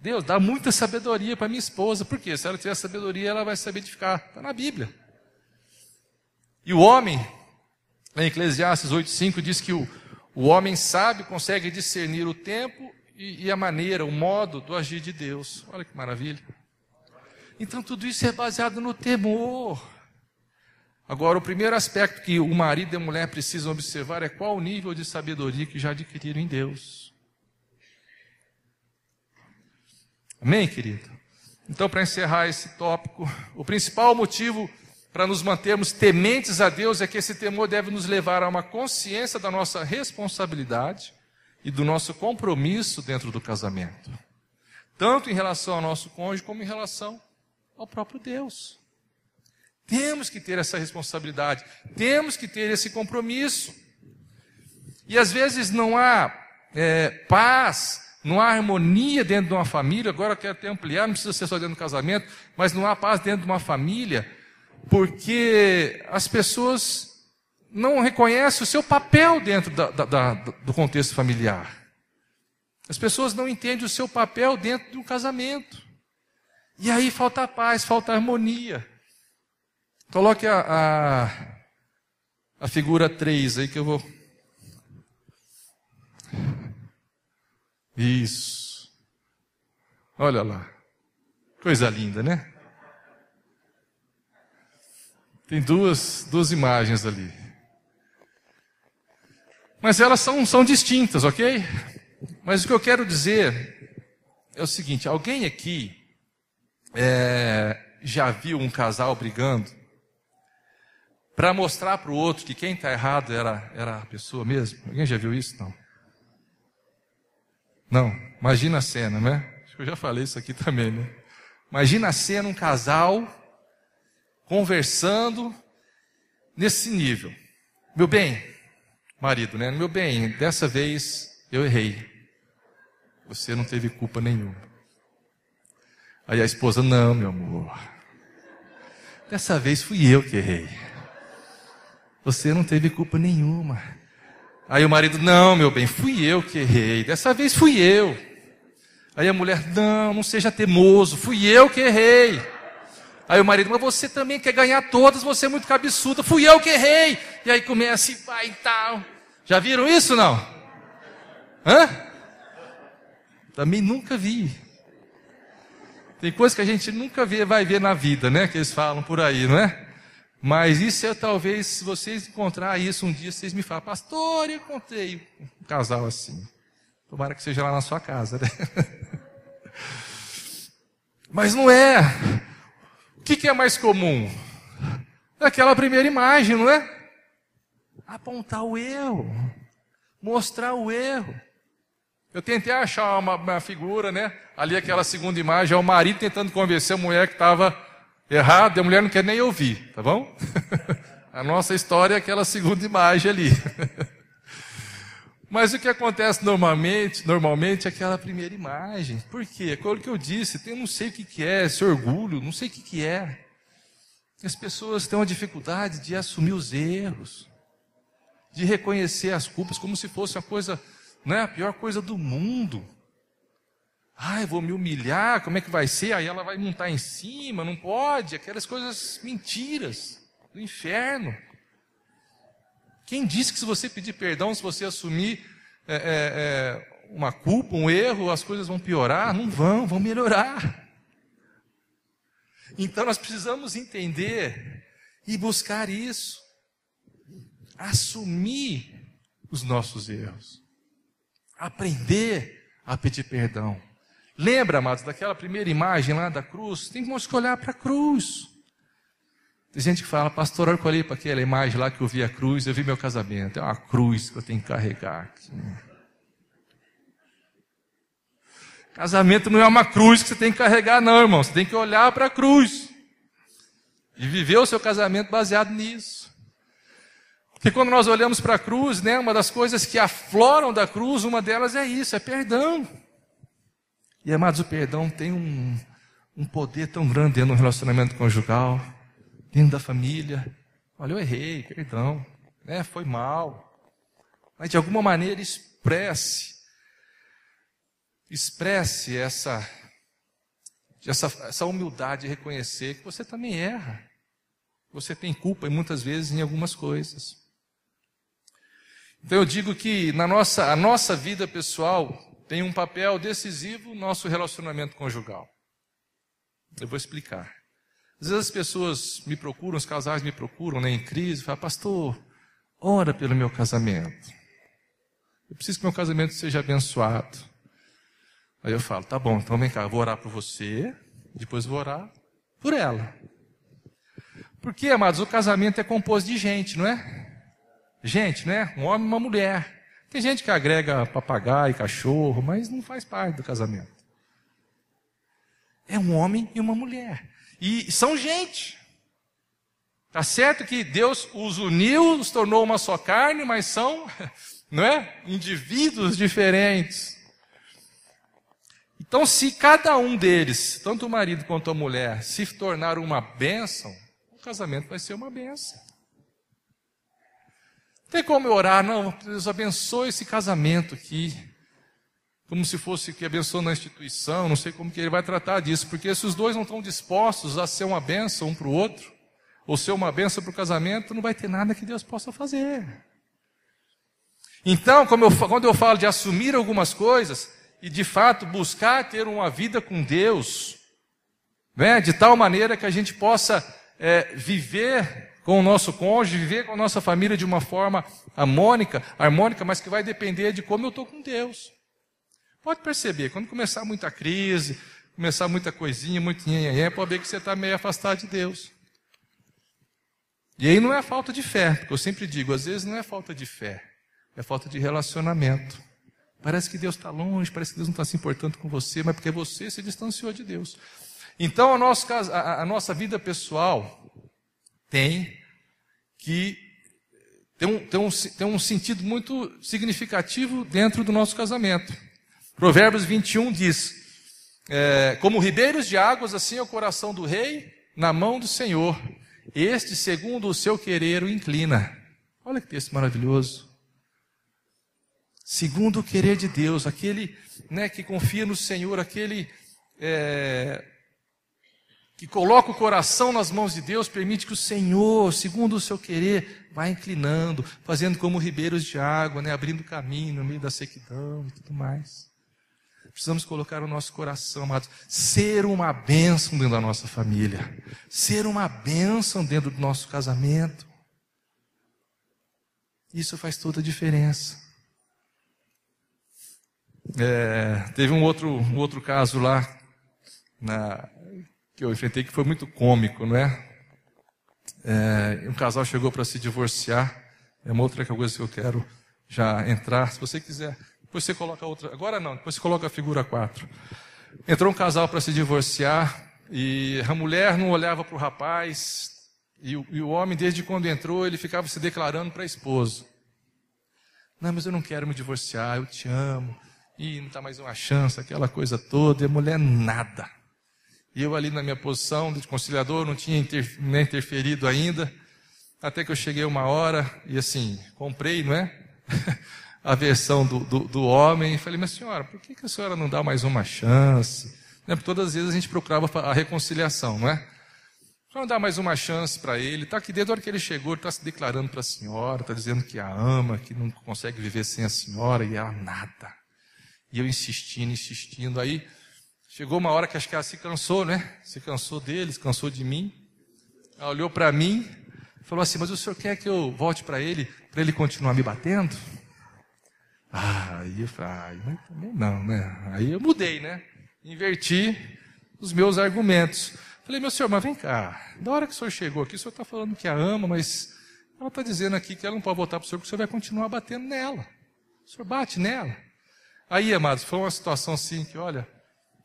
Deus, dá muita sabedoria para minha esposa. Por quê? Se ela tiver sabedoria, ela vai saber edificar. Está na Bíblia. E o homem... Em Eclesiastes 8:5 diz que o homem sábio consegue discernir o tempo e a maneira, o modo do agir de Deus. Olha que maravilha. Então tudo isso é baseado no temor. Agora, o primeiro aspecto que o marido e a mulher precisam observar é qual o nível de sabedoria que já adquiriram em Deus. Amém, querido? Então, para encerrar esse tópico, o principal motivo para nos mantermos tementes a Deus é que esse temor deve nos levar a uma consciência da nossa responsabilidade e do nosso compromisso dentro do casamento. Tanto em relação ao nosso cônjuge, como em relação ao próprio Deus. Temos que ter essa responsabilidade, temos que ter esse compromisso. E às vezes não há paz, não há harmonia dentro de uma família. Agora eu quero até ampliar, não precisa ser só dentro do casamento, mas não há paz dentro de uma família, porque as pessoas não reconhecem o seu papel dentro do contexto familiar. As pessoas não entendem o seu papel dentro de um casamento. E aí falta paz, falta harmonia. Coloque a figura 3 aí que eu vou... Isso. Olha lá. Coisa linda, né? Tem duas imagens ali. Mas elas são distintas, ok? Mas o que eu quero dizer é o seguinte: alguém aqui já viu um casal brigando para mostrar para o outro que quem está errado era a pessoa mesmo? Alguém já viu isso? Não. Não. Imagina a cena, né? Acho que eu já falei isso aqui também, né? Imagina a cena, um casal conversando nesse nível. Meu bem, marido, né? Meu bem, dessa vez eu errei. Você não teve culpa nenhuma. Aí a esposa, não, meu amor. Dessa vez fui eu que errei. Você não teve culpa nenhuma. Aí o marido, não, meu bem, fui eu que errei. Dessa vez fui eu. Aí a mulher, não seja teimoso, fui eu que errei. Aí o marido, mas você também quer ganhar todas, você é muito cabeçuda, fui eu que errei. E aí começa e vai e tal. Já viram isso, não? Hã? Também nunca vi. Tem coisa que a gente nunca vai ver na vida, né? Que eles falam por aí, não é? Mas isso é talvez, se vocês encontrarem isso um dia, vocês me falam, pastor, eu encontrei um casal assim. Tomara que seja lá na sua casa, né? Mas não é. O que é mais comum? É aquela primeira imagem, não é? Apontar o erro. Mostrar o erro. Eu tentei achar uma figura, né? Ali aquela segunda imagem, é o marido tentando convencer a mulher que estava errada, e a mulher não quer nem ouvir, tá bom? A nossa história é aquela segunda imagem ali. Mas o que acontece normalmente é aquela primeira imagem. Por quê? É aquilo que eu disse, eu não sei o que é, esse orgulho, não sei o que é. As pessoas têm uma dificuldade de assumir os erros, de reconhecer as culpas como se fosse uma coisa, né, a pior coisa do mundo. Ai, vou me humilhar, como é que vai ser? Aí ela vai montar em cima, não pode, aquelas coisas mentiras do inferno. Quem disse que se você pedir perdão, se você assumir uma culpa, um erro, as coisas vão piorar? Não vão melhorar. Então nós precisamos entender e buscar isso. Assumir os nossos erros. Aprender a pedir perdão. Lembra, amados, daquela primeira imagem lá da cruz? Tem que olhar para a cruz. Tem gente que fala, pastor, olha que eu olhei para aquela imagem lá que eu vi a cruz, eu vi meu casamento. É uma cruz que eu tenho que carregar aqui. Casamento não é uma cruz que você tem que carregar, não, irmão. Você tem que olhar para a cruz. E viver o seu casamento baseado nisso. Porque quando nós olhamos para a cruz, né, uma das coisas que afloram da cruz, uma delas é isso, é perdão. E, amados, o perdão tem um poder tão grande dentro do relacionamento conjugal, dentro da família. Olha, eu errei, perdão, né, foi mal. Mas de alguma maneira expresse essa humildade de reconhecer que você também erra. Você tem culpa, e muitas vezes, em algumas coisas. Então eu digo que a nossa vida pessoal tem um papel decisivo no nosso relacionamento conjugal. Eu vou explicar. Às vezes as pessoas me procuram, os casais me procuram, né, em crise, e falam, pastor, ora pelo meu casamento. Eu preciso que meu casamento seja abençoado. Aí eu falo, tá bom, então vem cá, eu vou orar por você, depois vou orar por ela. Porque, amados, o casamento é composto de gente, não é? Gente, né? Um homem e uma mulher. Tem gente que agrega papagaio, cachorro, mas não faz parte do casamento. É um homem e uma mulher. E são gente. Tá certo que Deus os uniu, os tornou uma só carne, mas são, não é? Indivíduos diferentes. Então, se cada um deles, tanto o marido quanto a mulher, se tornar uma bênção, o casamento vai ser uma bênção. Tem como eu orar? Não, Deus abençoe esse casamento aqui. Como se fosse que abençoou na instituição, não sei como que ele vai tratar disso. Porque se os dois não estão dispostos a ser uma bênção um para o outro, ou ser uma bênção para o casamento, não vai ter nada que Deus possa fazer. Então, quando eu falo de assumir algumas coisas, e de fato buscar ter uma vida com Deus, né, de tal maneira que a gente possa viver com o nosso cônjuge, viver com a nossa família de uma forma harmônica, mas que vai depender de como eu estou com Deus. Pode perceber, quando começar muita crise, começar muita coisinha, muito nhenhenhé, pode ver que você está meio afastado de Deus. E aí não é falta de fé, porque eu sempre digo, às vezes não é falta de fé, é falta de relacionamento. Parece que Deus está longe, parece que Deus não está se importando com você, mas porque você se distanciou de Deus. Então a nossa vida pessoal tem um sentido muito significativo dentro do nosso casamento. Provérbios 21 diz, como ribeiros de águas, assim é o coração do rei na mão do Senhor. Este, segundo o seu querer, o inclina. Olha que texto maravilhoso. Segundo o querer de Deus, aquele, né, que confia no Senhor, aquele que coloca o coração nas mãos de Deus, permite que o Senhor, segundo o seu querer, vá inclinando, fazendo como ribeiros de água, né? Abrindo caminho no meio da sequidão e tudo mais. Precisamos colocar o nosso coração, amados, ser uma bênção dentro da nossa família, ser uma bênção dentro do nosso casamento. Isso faz toda a diferença. Teve um outro caso lá, que eu enfrentei, que foi muito cômico, não é? Um casal chegou para se divorciar. É uma outra coisa que eu quero já entrar. Se você quiser, depois você coloca outra. Agora não, depois você coloca a figura 4. Entrou um casal para se divorciar e a mulher não olhava para o rapaz e o homem, desde quando entrou, ele ficava se declarando para a esposa. Não, mas eu não quero me divorciar, eu te amo. E não está mais uma chance, aquela coisa toda. E a mulher nada. E eu ali na minha posição de conciliador, não tinha interferido ainda, até que eu cheguei uma hora e assim, comprei, não é? A versão do homem, e falei, mas senhora, por que a senhora não dá mais uma chance? Né? Porque todas as vezes a gente procurava a reconciliação, não é? A senhora não dá mais uma chance para ele, está aqui desde a hora que ele chegou, ele está se declarando para a senhora, está dizendo que a ama, que não consegue viver sem a senhora, e ela nada. E eu insistindo, aí chegou uma hora que acho que ela se cansou, né? Se cansou dele, se cansou de mim. Ela olhou para mim, falou assim, mas o senhor quer que eu volte para ele continuar me batendo? Aí eu falei, mas também não, né? Aí eu mudei, né? Inverti os meus argumentos. Falei, meu senhor, mas vem cá, da hora que o senhor chegou aqui, o senhor está falando que a ama, mas ela está dizendo aqui que ela não pode voltar para o senhor, porque o senhor vai continuar batendo nela. O senhor bate nela. Aí, amados, foi uma situação assim que, olha,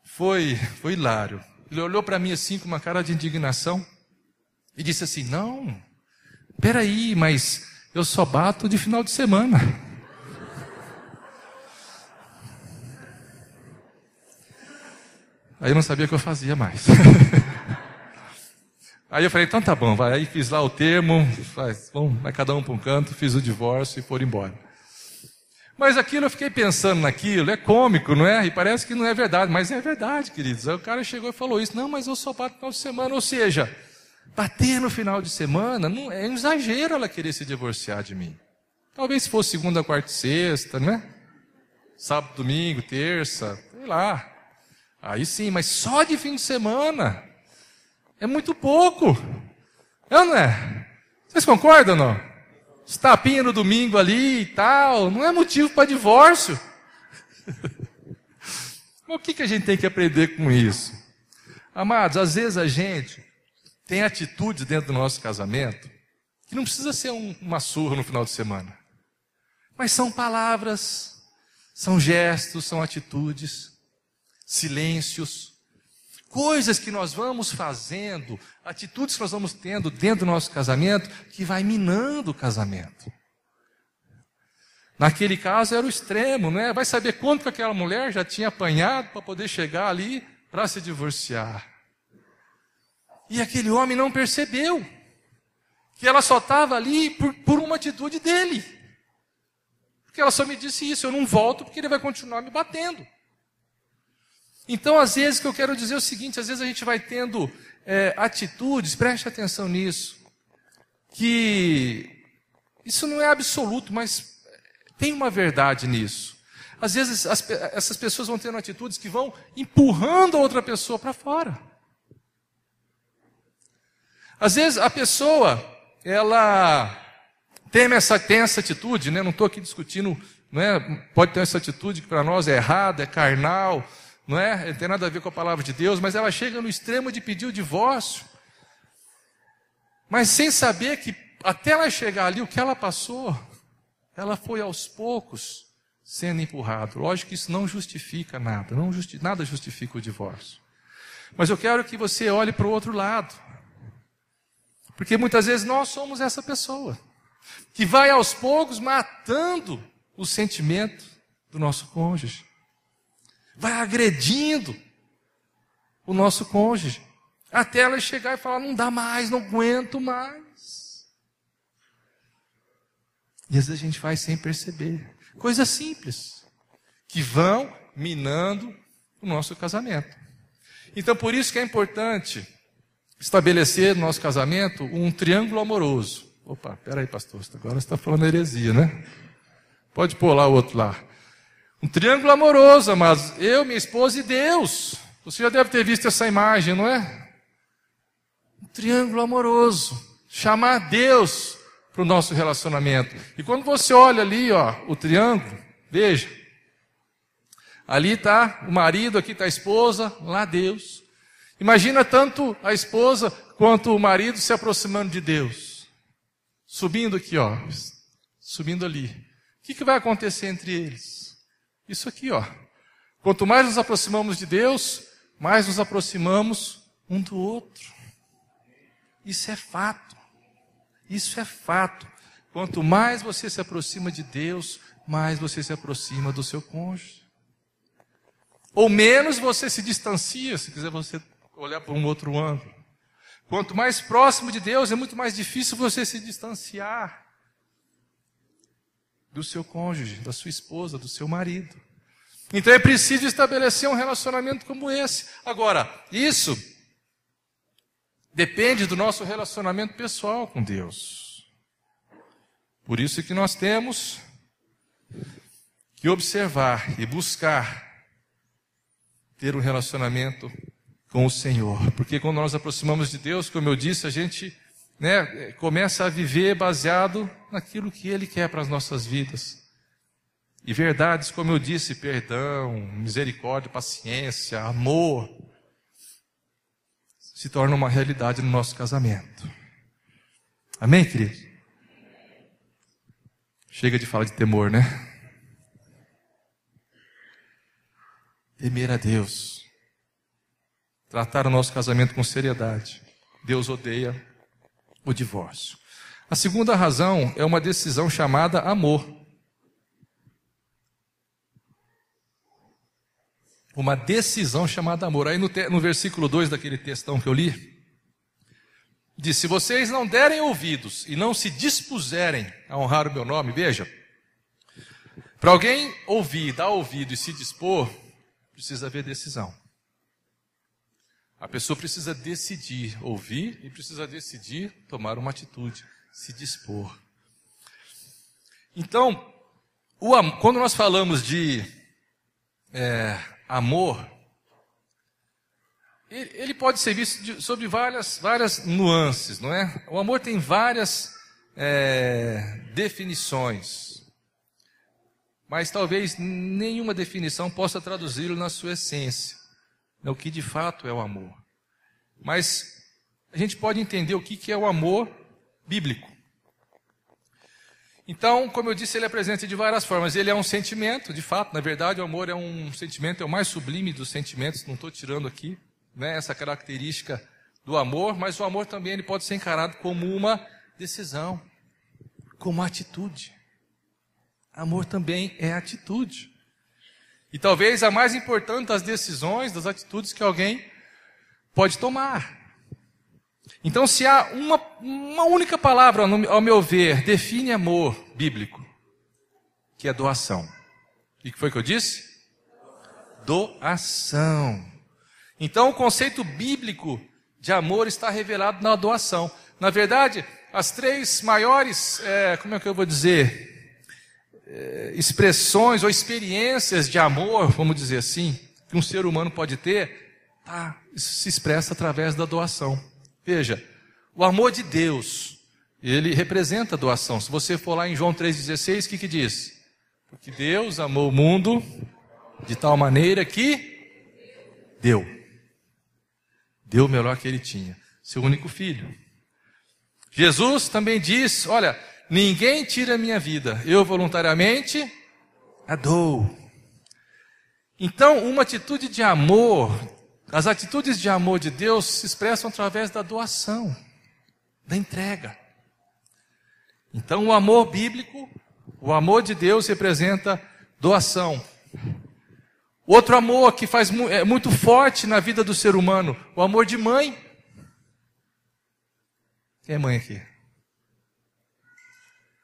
foi hilário. Ele olhou para mim assim com uma cara de indignação e disse assim, não, peraí, mas eu só bato de final de semana. Aí eu não sabia o que eu fazia mais. Aí eu falei, então tá bom, vai. Aí fiz lá o termo, vai cada um para um canto, fiz o divórcio e foram embora. Mas aquilo, eu fiquei pensando naquilo, é cômico, não é? E parece que não é verdade, mas é verdade, queridos. Aí o cara chegou e falou isso, não, mas eu só bato no final de semana. Ou seja, bater no final de semana, não, é um exagero ela querer se divorciar de mim. Talvez se fosse segunda, quarta e sexta, não é? Sábado, domingo, terça, sei lá. Aí sim, mas só de fim de semana é muito pouco. É ou não é? Vocês concordam ou não? Os tapinhas no domingo ali e tal, não é motivo para divórcio. Mas o que a gente tem que aprender com isso? Amados, às vezes a gente tem atitudes dentro do nosso casamento que não precisa ser uma surra no final de semana. Mas são palavras, são gestos, são atitudes, silêncios, coisas que nós vamos fazendo, atitudes que nós vamos tendo dentro do nosso casamento, que vai minando o casamento. Naquele caso era o extremo, né? Vai saber quanto que aquela mulher já tinha apanhado para poder chegar ali para se divorciar. E aquele homem não percebeu que ela só estava ali por uma atitude dele. Porque ela só me disse isso, eu não volto porque ele vai continuar me batendo. Então, às vezes, o que eu quero dizer é o seguinte, às vezes a gente vai tendo atitudes, preste atenção nisso, que isso não é absoluto, mas tem uma verdade nisso. Às vezes, essas pessoas vão tendo atitudes que vão empurrando a outra pessoa para fora. Às vezes, a pessoa, ela tem essa atitude, né? Não estou aqui discutindo, né? Pode ter essa atitude que para nós é errada, é carnal, não é? Não tem nada a ver com a palavra de Deus, mas ela chega no extremo de pedir o divórcio, mas sem saber que até ela chegar ali, o que ela passou, ela foi aos poucos sendo empurrada. Lógico que isso não justifica nada, nada justifica o divórcio. Mas eu quero que você olhe para o outro lado, porque muitas vezes nós somos essa pessoa, que vai aos poucos matando o sentimento do nosso cônjuge. Vai agredindo o nosso cônjuge, até ela chegar e falar, não dá mais, não aguento mais. E às vezes a gente vai sem perceber. Coisas simples, que vão minando o nosso casamento. Então por isso que é importante estabelecer no nosso casamento um triângulo amoroso. Opa, peraí, pastor, agora você está falando heresia, né? Pode pôr lá o outro lá. Um triângulo amoroso, amados. Eu, minha esposa e Deus. Você já deve ter visto essa imagem, não é? Um triângulo amoroso. Chamar Deus para o nosso relacionamento. E quando você olha ali, ó, o triângulo, veja. Ali está o marido, aqui está a esposa, lá Deus. Imagina tanto a esposa quanto o marido se aproximando de Deus. Subindo aqui, ó. Subindo ali. O que vai acontecer entre eles? Isso aqui, ó. Quanto mais nos aproximamos de Deus, mais nos aproximamos um do outro. Isso é fato. Isso é fato. Quanto mais você se aproxima de Deus, mais você se aproxima do seu cônjuge. Ou menos você se distancia, se quiser você olhar para um outro ângulo. Quanto mais próximo de Deus, é muito mais difícil você se distanciar do seu cônjuge, da sua esposa, do seu marido. Então é preciso estabelecer um relacionamento como esse. Agora, isso depende do nosso relacionamento pessoal com Deus. Por isso que nós temos que observar e buscar ter um relacionamento com o Senhor. Porque quando nós nos aproximamos de Deus, como eu disse, a gente começa a viver baseado naquilo que Ele quer para as nossas vidas. E verdades, como eu disse, perdão, misericórdia, paciência, amor, se tornam uma realidade no nosso casamento. Amém, querido? Chega de falar de temor, né? Temer a Deus. Tratar o nosso casamento com seriedade. Deus odeia o divórcio. A segunda razão é uma decisão chamada amor. Uma decisão chamada amor. Aí no versículo 2 daquele textão que eu li, diz: se vocês não derem ouvidos e não se dispuserem a honrar o meu nome, veja, para alguém ouvir, dar ouvido e se dispor, precisa haver decisão. A pessoa precisa decidir ouvir e precisa decidir tomar uma atitude, se dispor. Então, quando nós falamos de amor, ele pode ser visto sobre várias nuances, não é? O amor tem várias definições, mas talvez nenhuma definição possa traduzi-lo na sua essência. O que de fato é o amor. Mas a gente pode entender o que é o amor bíblico. Então, como eu disse, ele é presente de várias formas. Ele é um sentimento, de fato, na verdade o amor é um sentimento, é o mais sublime dos sentimentos, não estou tirando aqui, né, essa característica do amor, mas o amor também ele pode ser encarado como uma decisão, como uma atitude. Amor também é atitude. E talvez a mais importante das decisões, das atitudes que alguém pode tomar. Então, se há uma única palavra, ao meu ver, define amor bíblico, que é doação. O que foi que eu disse? Doação. Então, o conceito bíblico de amor está revelado na doação. Na verdade, as três maiores, como é que eu vou dizer, expressões ou experiências de amor, vamos dizer assim, que um ser humano pode ter, isso se expressa através da doação. Veja, o amor de Deus, ele representa a doação. Se você for lá em João 3,16, o que diz? Porque Deus amou o mundo de tal maneira que deu o melhor que ele tinha, seu único filho. Jesus também diz, olha, ninguém tira a minha vida, eu voluntariamente a dou. Então, uma atitude de amor, as atitudes de amor de Deus se expressam através da doação, da entrega. Então, o amor bíblico, o amor de Deus representa doação. Outro amor que é muito forte na vida do ser humano, o amor de mãe. Quem é mãe aqui?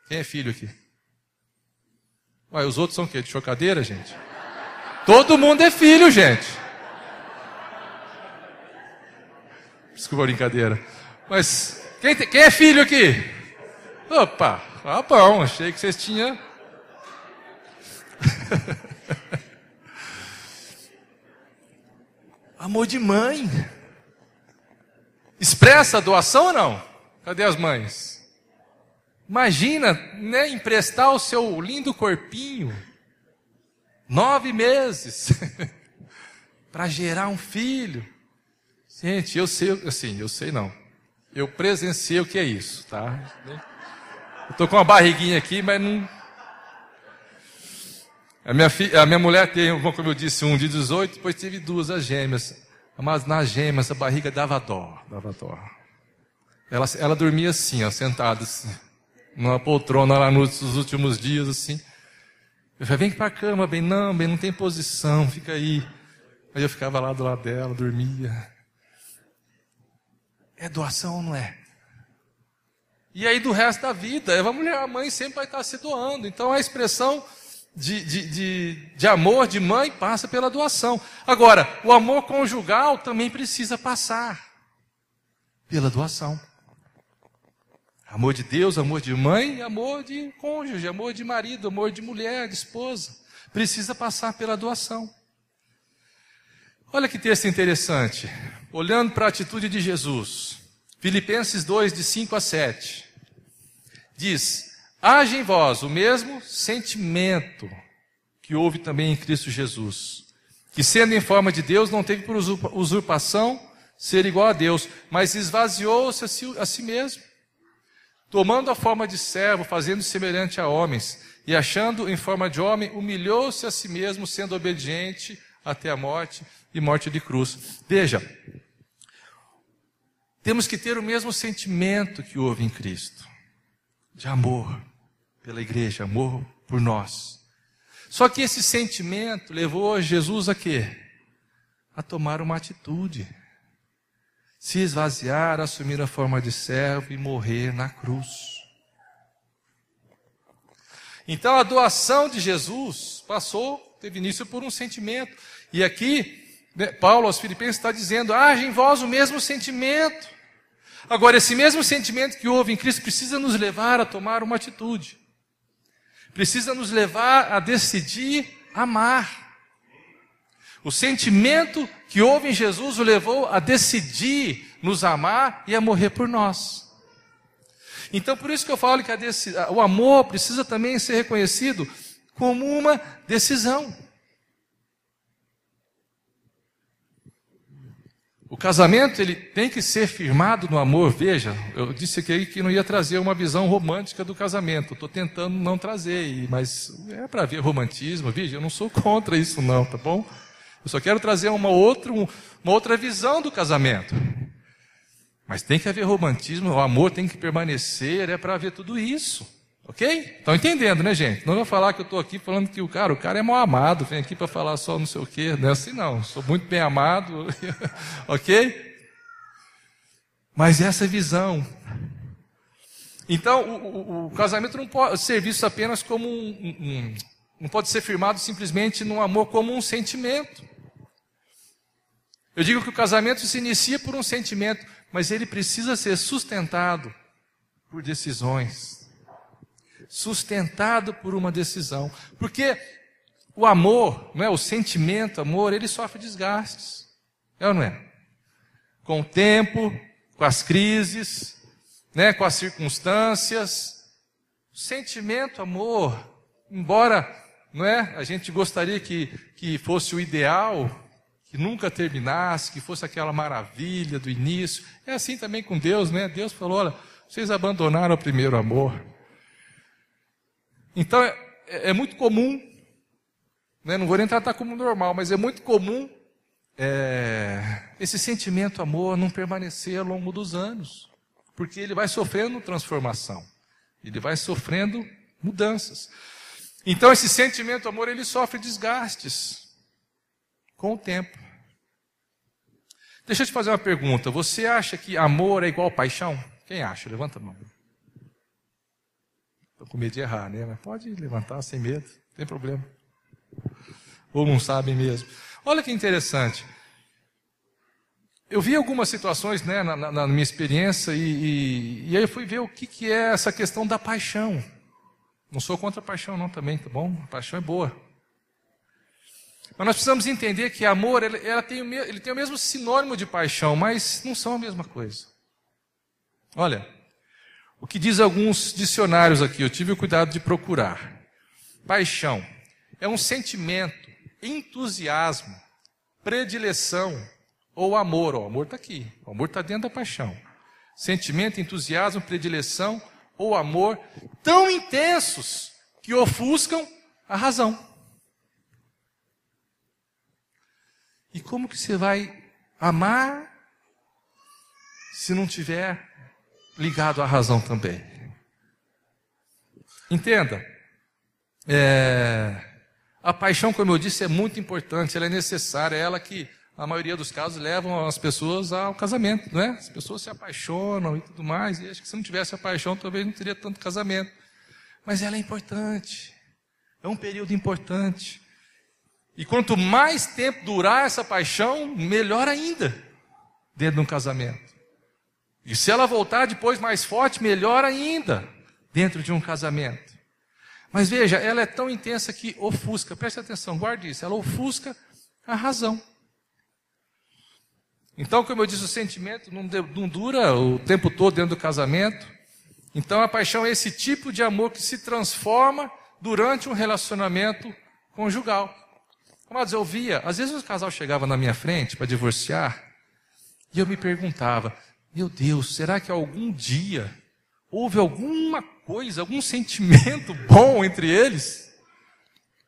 Quem é filho aqui? Ué, os outros são o quê? De chocadeira, gente? Todo mundo é filho, gente. Desculpa a brincadeira. Mas quem é filho aqui? Opa, bom, achei que vocês tinham... Amor de mãe. Expressa a doação ou não? Cadê as mães? Imagina, né, emprestar o seu lindo corpinho, 9 meses, para gerar um filho. Gente, eu sei, assim, eu sei não. Eu presenciei o que é isso, tá? Eu tô com uma barriguinha aqui, mas não... A minha mulher tem, como eu disse, um de 18, depois teve 2, as gêmeas. Mas nas gêmeas a barriga dava dó. Ela dormia assim, ó, sentada assim, numa poltrona lá nos últimos dias, assim. Eu falei, vem pra cama, bem, não tem posição, fica aí. Aí eu ficava lá do lado dela, dormia. É doação ou não é? E aí do resto da vida, a mulher, a mãe sempre vai estar se doando. Então a expressão de amor de mãe passa pela doação. Agora, o amor conjugal também precisa passar pela doação. Amor de Deus, amor de mãe, amor de cônjuge, amor de marido, amor de mulher, de esposa. Precisa passar pela doação. Olha que texto interessante. Olhando para a atitude de Jesus. Filipenses 2, de 5 a 7. Diz: haja em vós o mesmo sentimento que houve também em Cristo Jesus, que sendo em forma de Deus, não teve por usurpação ser igual a Deus, mas esvaziou-se a si mesmo, tomando a forma de servo, fazendo semelhante a homens, e achando em forma de homem, humilhou-se a si mesmo, sendo obediente até a morte e morte de cruz. Veja, temos que ter o mesmo sentimento que houve em Cristo, de amor pela igreja, amor por nós. Só que esse sentimento levou Jesus a quê? A tomar uma atitude. Se esvaziar, assumir a forma de servo e morrer na cruz. Então a doação de Jesus teve início por um sentimento. E aqui, Paulo aos Filipenses está dizendo, haja em vós o mesmo sentimento. Agora, esse mesmo sentimento que houve em Cristo precisa nos levar a tomar uma atitude. Precisa nos levar a decidir amar. O sentimento que houve em Jesus o levou a decidir nos amar e a morrer por nós. Então, por isso que eu falo que o amor precisa também ser reconhecido como uma decisão. O casamento, ele tem que ser firmado no amor. Veja, eu disse aqui que não ia trazer uma visão romântica do casamento. Estou tentando não trazer, mas é para ver romantismo. Veja, eu não sou contra isso não, tá bom? Eu só quero trazer uma outra visão do casamento. Mas tem que haver romantismo, o amor tem que permanecer, é para haver tudo isso. Ok? Estão entendendo, né, gente? Não vou falar que eu estou aqui falando que o cara é mal amado, vem aqui para falar só não sei o quê. Não é assim não, sou muito bem amado. Ok? Mas essa visão. Então, o casamento não pode ser visto apenas como não pode ser firmado simplesmente num amor como um sentimento. Eu digo que o casamento se inicia por um sentimento, mas ele precisa ser sustentado por decisões. Sustentado por uma decisão. Porque o amor, não é, o sentimento, amor, ele sofre desgastes. É ou não é? Com o tempo, com as crises, né, com as circunstâncias. O sentimento, amor, embora, não é, a gente gostaria que fosse o ideal, que nunca terminasse, que fosse aquela maravilha do início. É assim também com Deus, né? Deus falou, olha, vocês abandonaram o primeiro amor. Então, é muito comum, né? Não vou nem tratar como normal, mas é muito comum esse sentimento amor não permanecer ao longo dos anos, porque ele vai sofrendo transformação, ele vai sofrendo mudanças. Então, esse sentimento amor, ele sofre desgastes com o tempo. Deixa eu te fazer uma pergunta, você acha que amor é igual paixão? Quem acha? Levanta a mão. Estou com medo de errar, né? Mas pode levantar sem medo, não tem problema. Ou não sabem mesmo. Olha que interessante. eu vi algumas situações, né, na minha experiência e aí eu fui ver o que é essa questão da paixão. Não sou contra a paixão não também, tá bom? A paixão é boa. Mas nós precisamos entender que amor, ele tem o mesmo sinônimo de paixão, mas não são a mesma coisa. Olha, o que diz alguns dicionários aqui, eu tive o cuidado de procurar. Paixão é um sentimento, entusiasmo, predileção ou amor. O amor está aqui, o amor está dentro da paixão. Sentimento, entusiasmo, predileção ou amor tão intensos que ofuscam a razão. E como que você vai amar se não tiver ligado à razão também? Entenda, a paixão, como eu disse, é muito importante, ela é necessária, é ela que, na maioria dos casos, levam as pessoas ao casamento, não é? As pessoas se apaixonam e tudo mais, e acho que se não tivesse a paixão, talvez não teria tanto casamento. Mas ela é importante, é um período importante. E quanto mais tempo durar essa paixão, melhor ainda, dentro de um casamento. E se ela voltar depois mais forte, melhor ainda, dentro de um casamento. Mas veja, ela é tão intensa que ofusca, preste atenção, guarde isso, ela ofusca a razão. Então, como eu disse, o sentimento não dura o tempo todo dentro do casamento. Então, a paixão é esse tipo de amor que se transforma durante um relacionamento conjugal. Amados, eu via, às vezes o casal chegava na minha frente para divorciar, e eu me perguntava, meu Deus, será que algum dia houve alguma coisa, algum sentimento bom entre eles?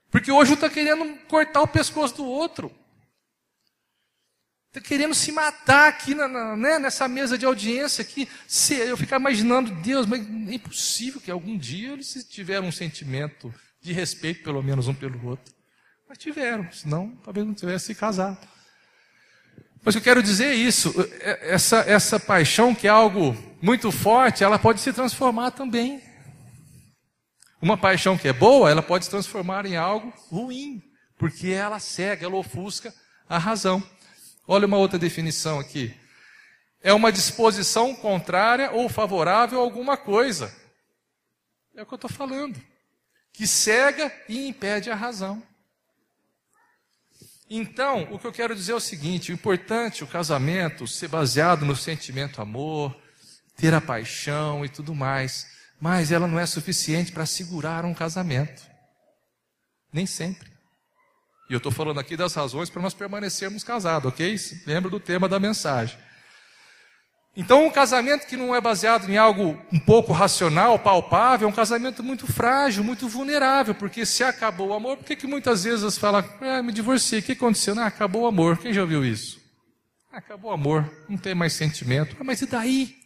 Porque hoje um está querendo cortar o pescoço do outro. Está querendo se matar aqui nessa mesa de audiência aqui. Eu ficava imaginando, Deus, mas é impossível que algum dia eles tiveram um sentimento de respeito, pelo menos um pelo outro. Mas tiveram, senão talvez não tivesse se casado. Mas eu quero dizer isso, essa paixão que é algo muito forte, ela pode se transformar também. Uma paixão que é boa, ela pode se transformar em algo ruim, porque ela cega, ela ofusca a razão. Olha uma outra definição aqui. É uma disposição contrária ou favorável a alguma coisa. É o que eu estou falando. Que cega e impede a razão. Então, o que eu quero dizer é o seguinte, o importante, o casamento, ser baseado no sentimento amor, ter a paixão e tudo mais, mas ela não é suficiente para segurar um casamento. Nem sempre. E eu estou falando aqui das razões para nós permanecermos casados, ok? Lembra do tema da mensagem. Então, um casamento que não é baseado em algo um pouco racional, palpável, é um casamento muito frágil, muito vulnerável, porque se acabou o amor, por que muitas vezes falam, me divorciei, o que aconteceu? Acabou o amor. Quem já ouviu isso? Acabou o amor, não tem mais sentimento. Mas e daí?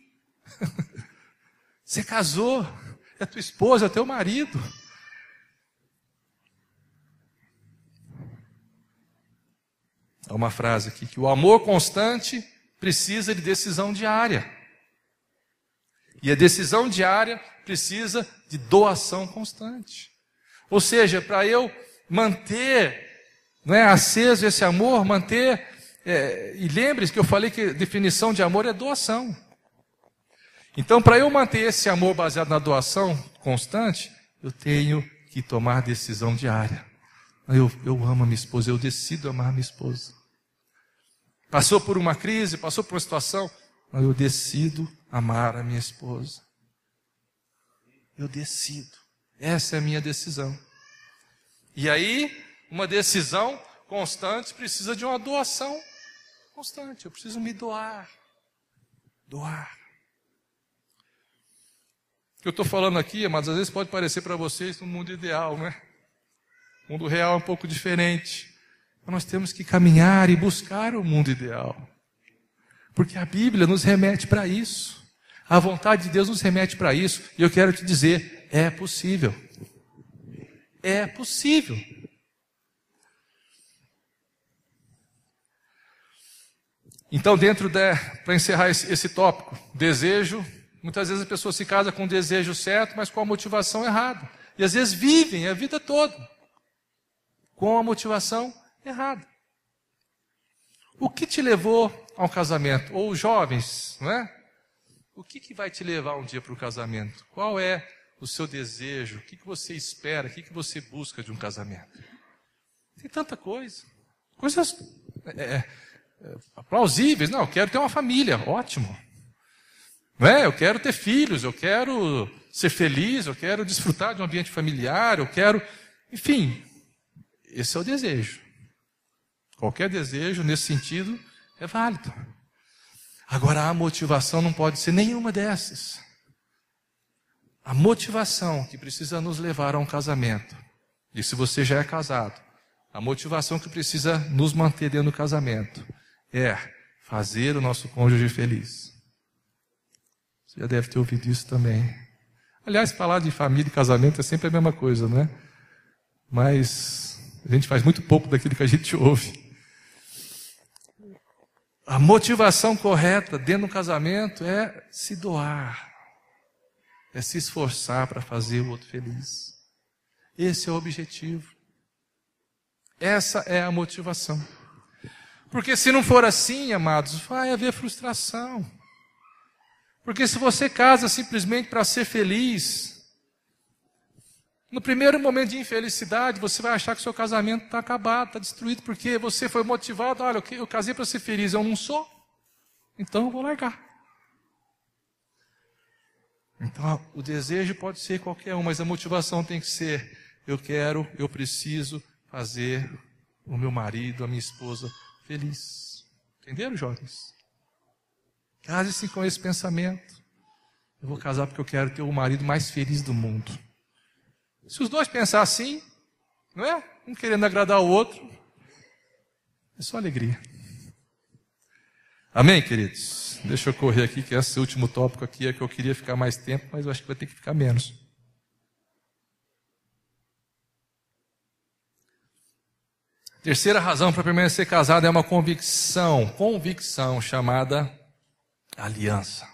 Você casou, é tua esposa, é teu marido. Há uma frase aqui, que o amor constante precisa de decisão diária. E a decisão diária precisa de doação constante. Ou seja, para eu manter aceso esse amor, e lembre-se que eu falei que a definição de amor é doação. Então, para eu manter esse amor baseado na doação constante, eu tenho que tomar decisão diária. Eu amo a minha esposa, eu decido amar a minha esposa. Passou por uma crise, passou por uma situação, mas eu decido amar a minha esposa. Eu decido. Essa é a minha decisão. E aí, uma decisão constante precisa de uma doação constante. Eu preciso me doar. Doar. O que eu estou falando aqui, mas às vezes pode parecer para vocês um mundo ideal, né? O mundo real é um pouco diferente. Nós temos que caminhar e buscar o mundo ideal. Porque a Bíblia nos remete para isso. A vontade de Deus nos remete para isso. E eu quero te dizer, é possível. É possível. Então, para encerrar esse tópico, desejo, muitas vezes a pessoa se casa com o desejo certo, mas com a motivação errada. E às vezes vivem a vida toda com a motivação errada. O que te levou ao casamento? Ou jovens, não é? O que vai te levar um dia para o casamento? Qual é o seu desejo? O que você espera? O que você busca de um casamento? Tem tanta coisa. Coisas plausíveis. Não, eu quero ter uma família. Ótimo. Não é? Eu quero ter filhos. Eu quero ser feliz. Eu quero desfrutar de um ambiente familiar. Eu quero... Enfim, esse é o desejo. Qualquer desejo nesse sentido é válido. Agora, a motivação não pode ser nenhuma dessas. A motivação que precisa nos levar a um casamento, e se você já é casado, a motivação que precisa nos manter dentro do casamento é fazer o nosso cônjuge feliz. Você já deve ter ouvido isso também. Aliás, falar de família e casamento é sempre a mesma coisa, não é? Mas a gente faz muito pouco daquilo que a gente ouve. A motivação correta dentro do casamento é se doar, é se esforçar para fazer o outro feliz. Esse é o objetivo. Essa é a motivação. Porque se não for assim, amados, vai haver frustração. Porque se você casa simplesmente para ser feliz, no primeiro momento de infelicidade, você vai achar que o seu casamento está acabado, está destruído, porque você foi motivado, olha, eu casei para ser feliz, eu não sou, então eu vou largar. Então, o desejo pode ser qualquer um, mas a motivação tem que ser, eu preciso fazer o meu marido, a minha esposa feliz. Entenderam, jovens? Case-se com esse pensamento. Eu vou casar porque eu quero ter o marido mais feliz do mundo. Se os dois pensar assim, não é? Um querendo agradar o outro, é só alegria. Amém, queridos? Deixa eu correr aqui, que esse último tópico aqui é que eu queria ficar mais tempo, mas eu acho que vai ter que ficar menos. Terceira razão para permanecer casado é uma convicção chamada aliança.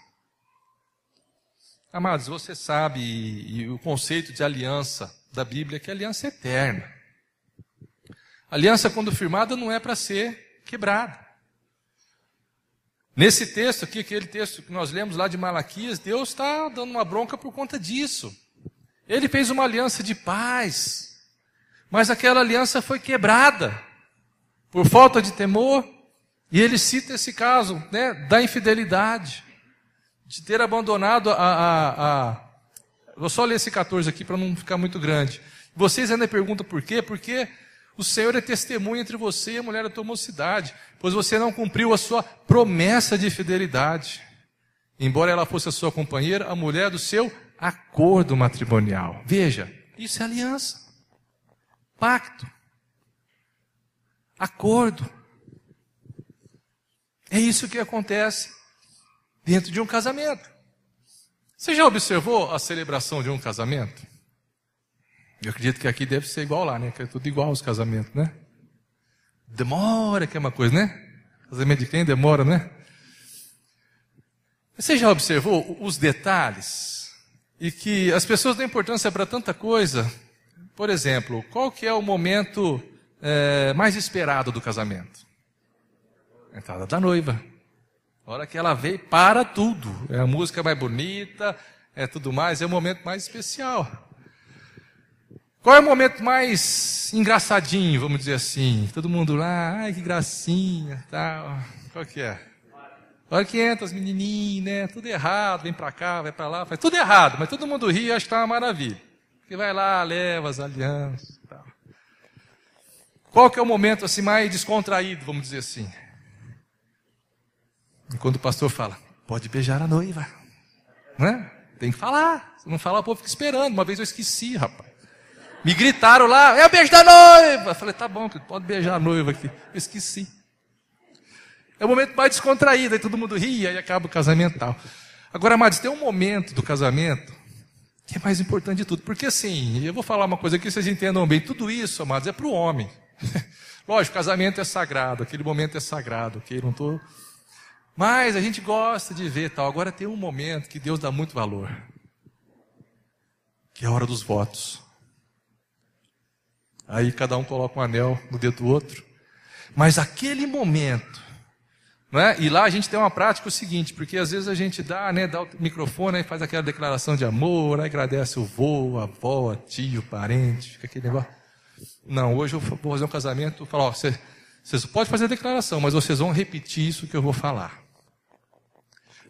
Amados, você sabe, e o conceito de aliança da Bíblia é que a aliança é eterna. A aliança, quando firmada, não é para ser quebrada. Nesse texto aqui, aquele texto que nós lemos lá de Malaquias, Deus está dando uma bronca por conta disso. Ele fez uma aliança de paz, mas aquela aliança foi quebrada por falta de temor, e ele cita esse caso, né, da infidelidade. De ter abandonado Vou só ler esse 14 aqui para não ficar muito grande. Vocês ainda perguntam por quê? Porque o Senhor é testemunha entre você e a mulher da tua mocidade, pois você não cumpriu a sua promessa de fidelidade. Embora ela fosse a sua companheira, a mulher do seu acordo matrimonial. Veja, isso é aliança. Pacto. Acordo. É isso que acontece dentro de um casamento. Você já observou a celebração de um casamento? Eu acredito que aqui deve ser igual lá, né? Que é tudo igual os casamentos, né? Demora, que é uma coisa, né? Casamento de quem demora, né? Você já observou os detalhes? E que as pessoas dão importância para tanta coisa. Por exemplo, qual que é o momento mais esperado do casamento? A entrada da noiva. A hora que ela veio, para tudo. É a música mais bonita, é tudo mais, é o momento mais especial. Qual é o momento mais engraçadinho, vamos dizer assim? Todo mundo lá, ai que gracinha, tal. Qual que é? A hora que entra as menininhas, né? Tudo errado, vem para cá, vai para lá, faz tudo errado, mas todo mundo ri e acha que tá uma maravilha. Porque vai lá, leva as alianças e tal. Qual que é o momento assim mais descontraído, vamos dizer assim? Quando o pastor fala, pode beijar a noiva. Né? Tem que falar. Se não falar, o povo fica esperando. Uma vez eu esqueci, rapaz. Me gritaram lá, é o beijo da noiva. Eu falei, tá bom, pode beijar a noiva aqui. Eu esqueci. É o momento mais descontraído, aí todo mundo ri, aí acaba o casamento e tal. Agora, amados, tem um momento do casamento que é mais importante de tudo. Porque assim, eu vou falar uma coisa aqui que vocês entendam bem. Tudo isso, amados, é para o homem. Lógico, casamento é sagrado, aquele momento é sagrado, ok? Não estou... Mas a gente gosta de ver tal. Agora tem um momento que Deus dá muito valor. Que é a hora dos votos. Aí cada um coloca um anel no dedo do outro. Mas aquele momento Não é? E lá a gente tem uma prática o seguinte, porque às vezes a gente dá o microfone e faz aquela declaração de amor, aí agradece o vô, a avó, a tio, parente, fica aquele negócio. Não, hoje eu vou fazer um casamento, falar, ó, vocês podem fazer a declaração, mas vocês vão repetir isso que eu vou falar.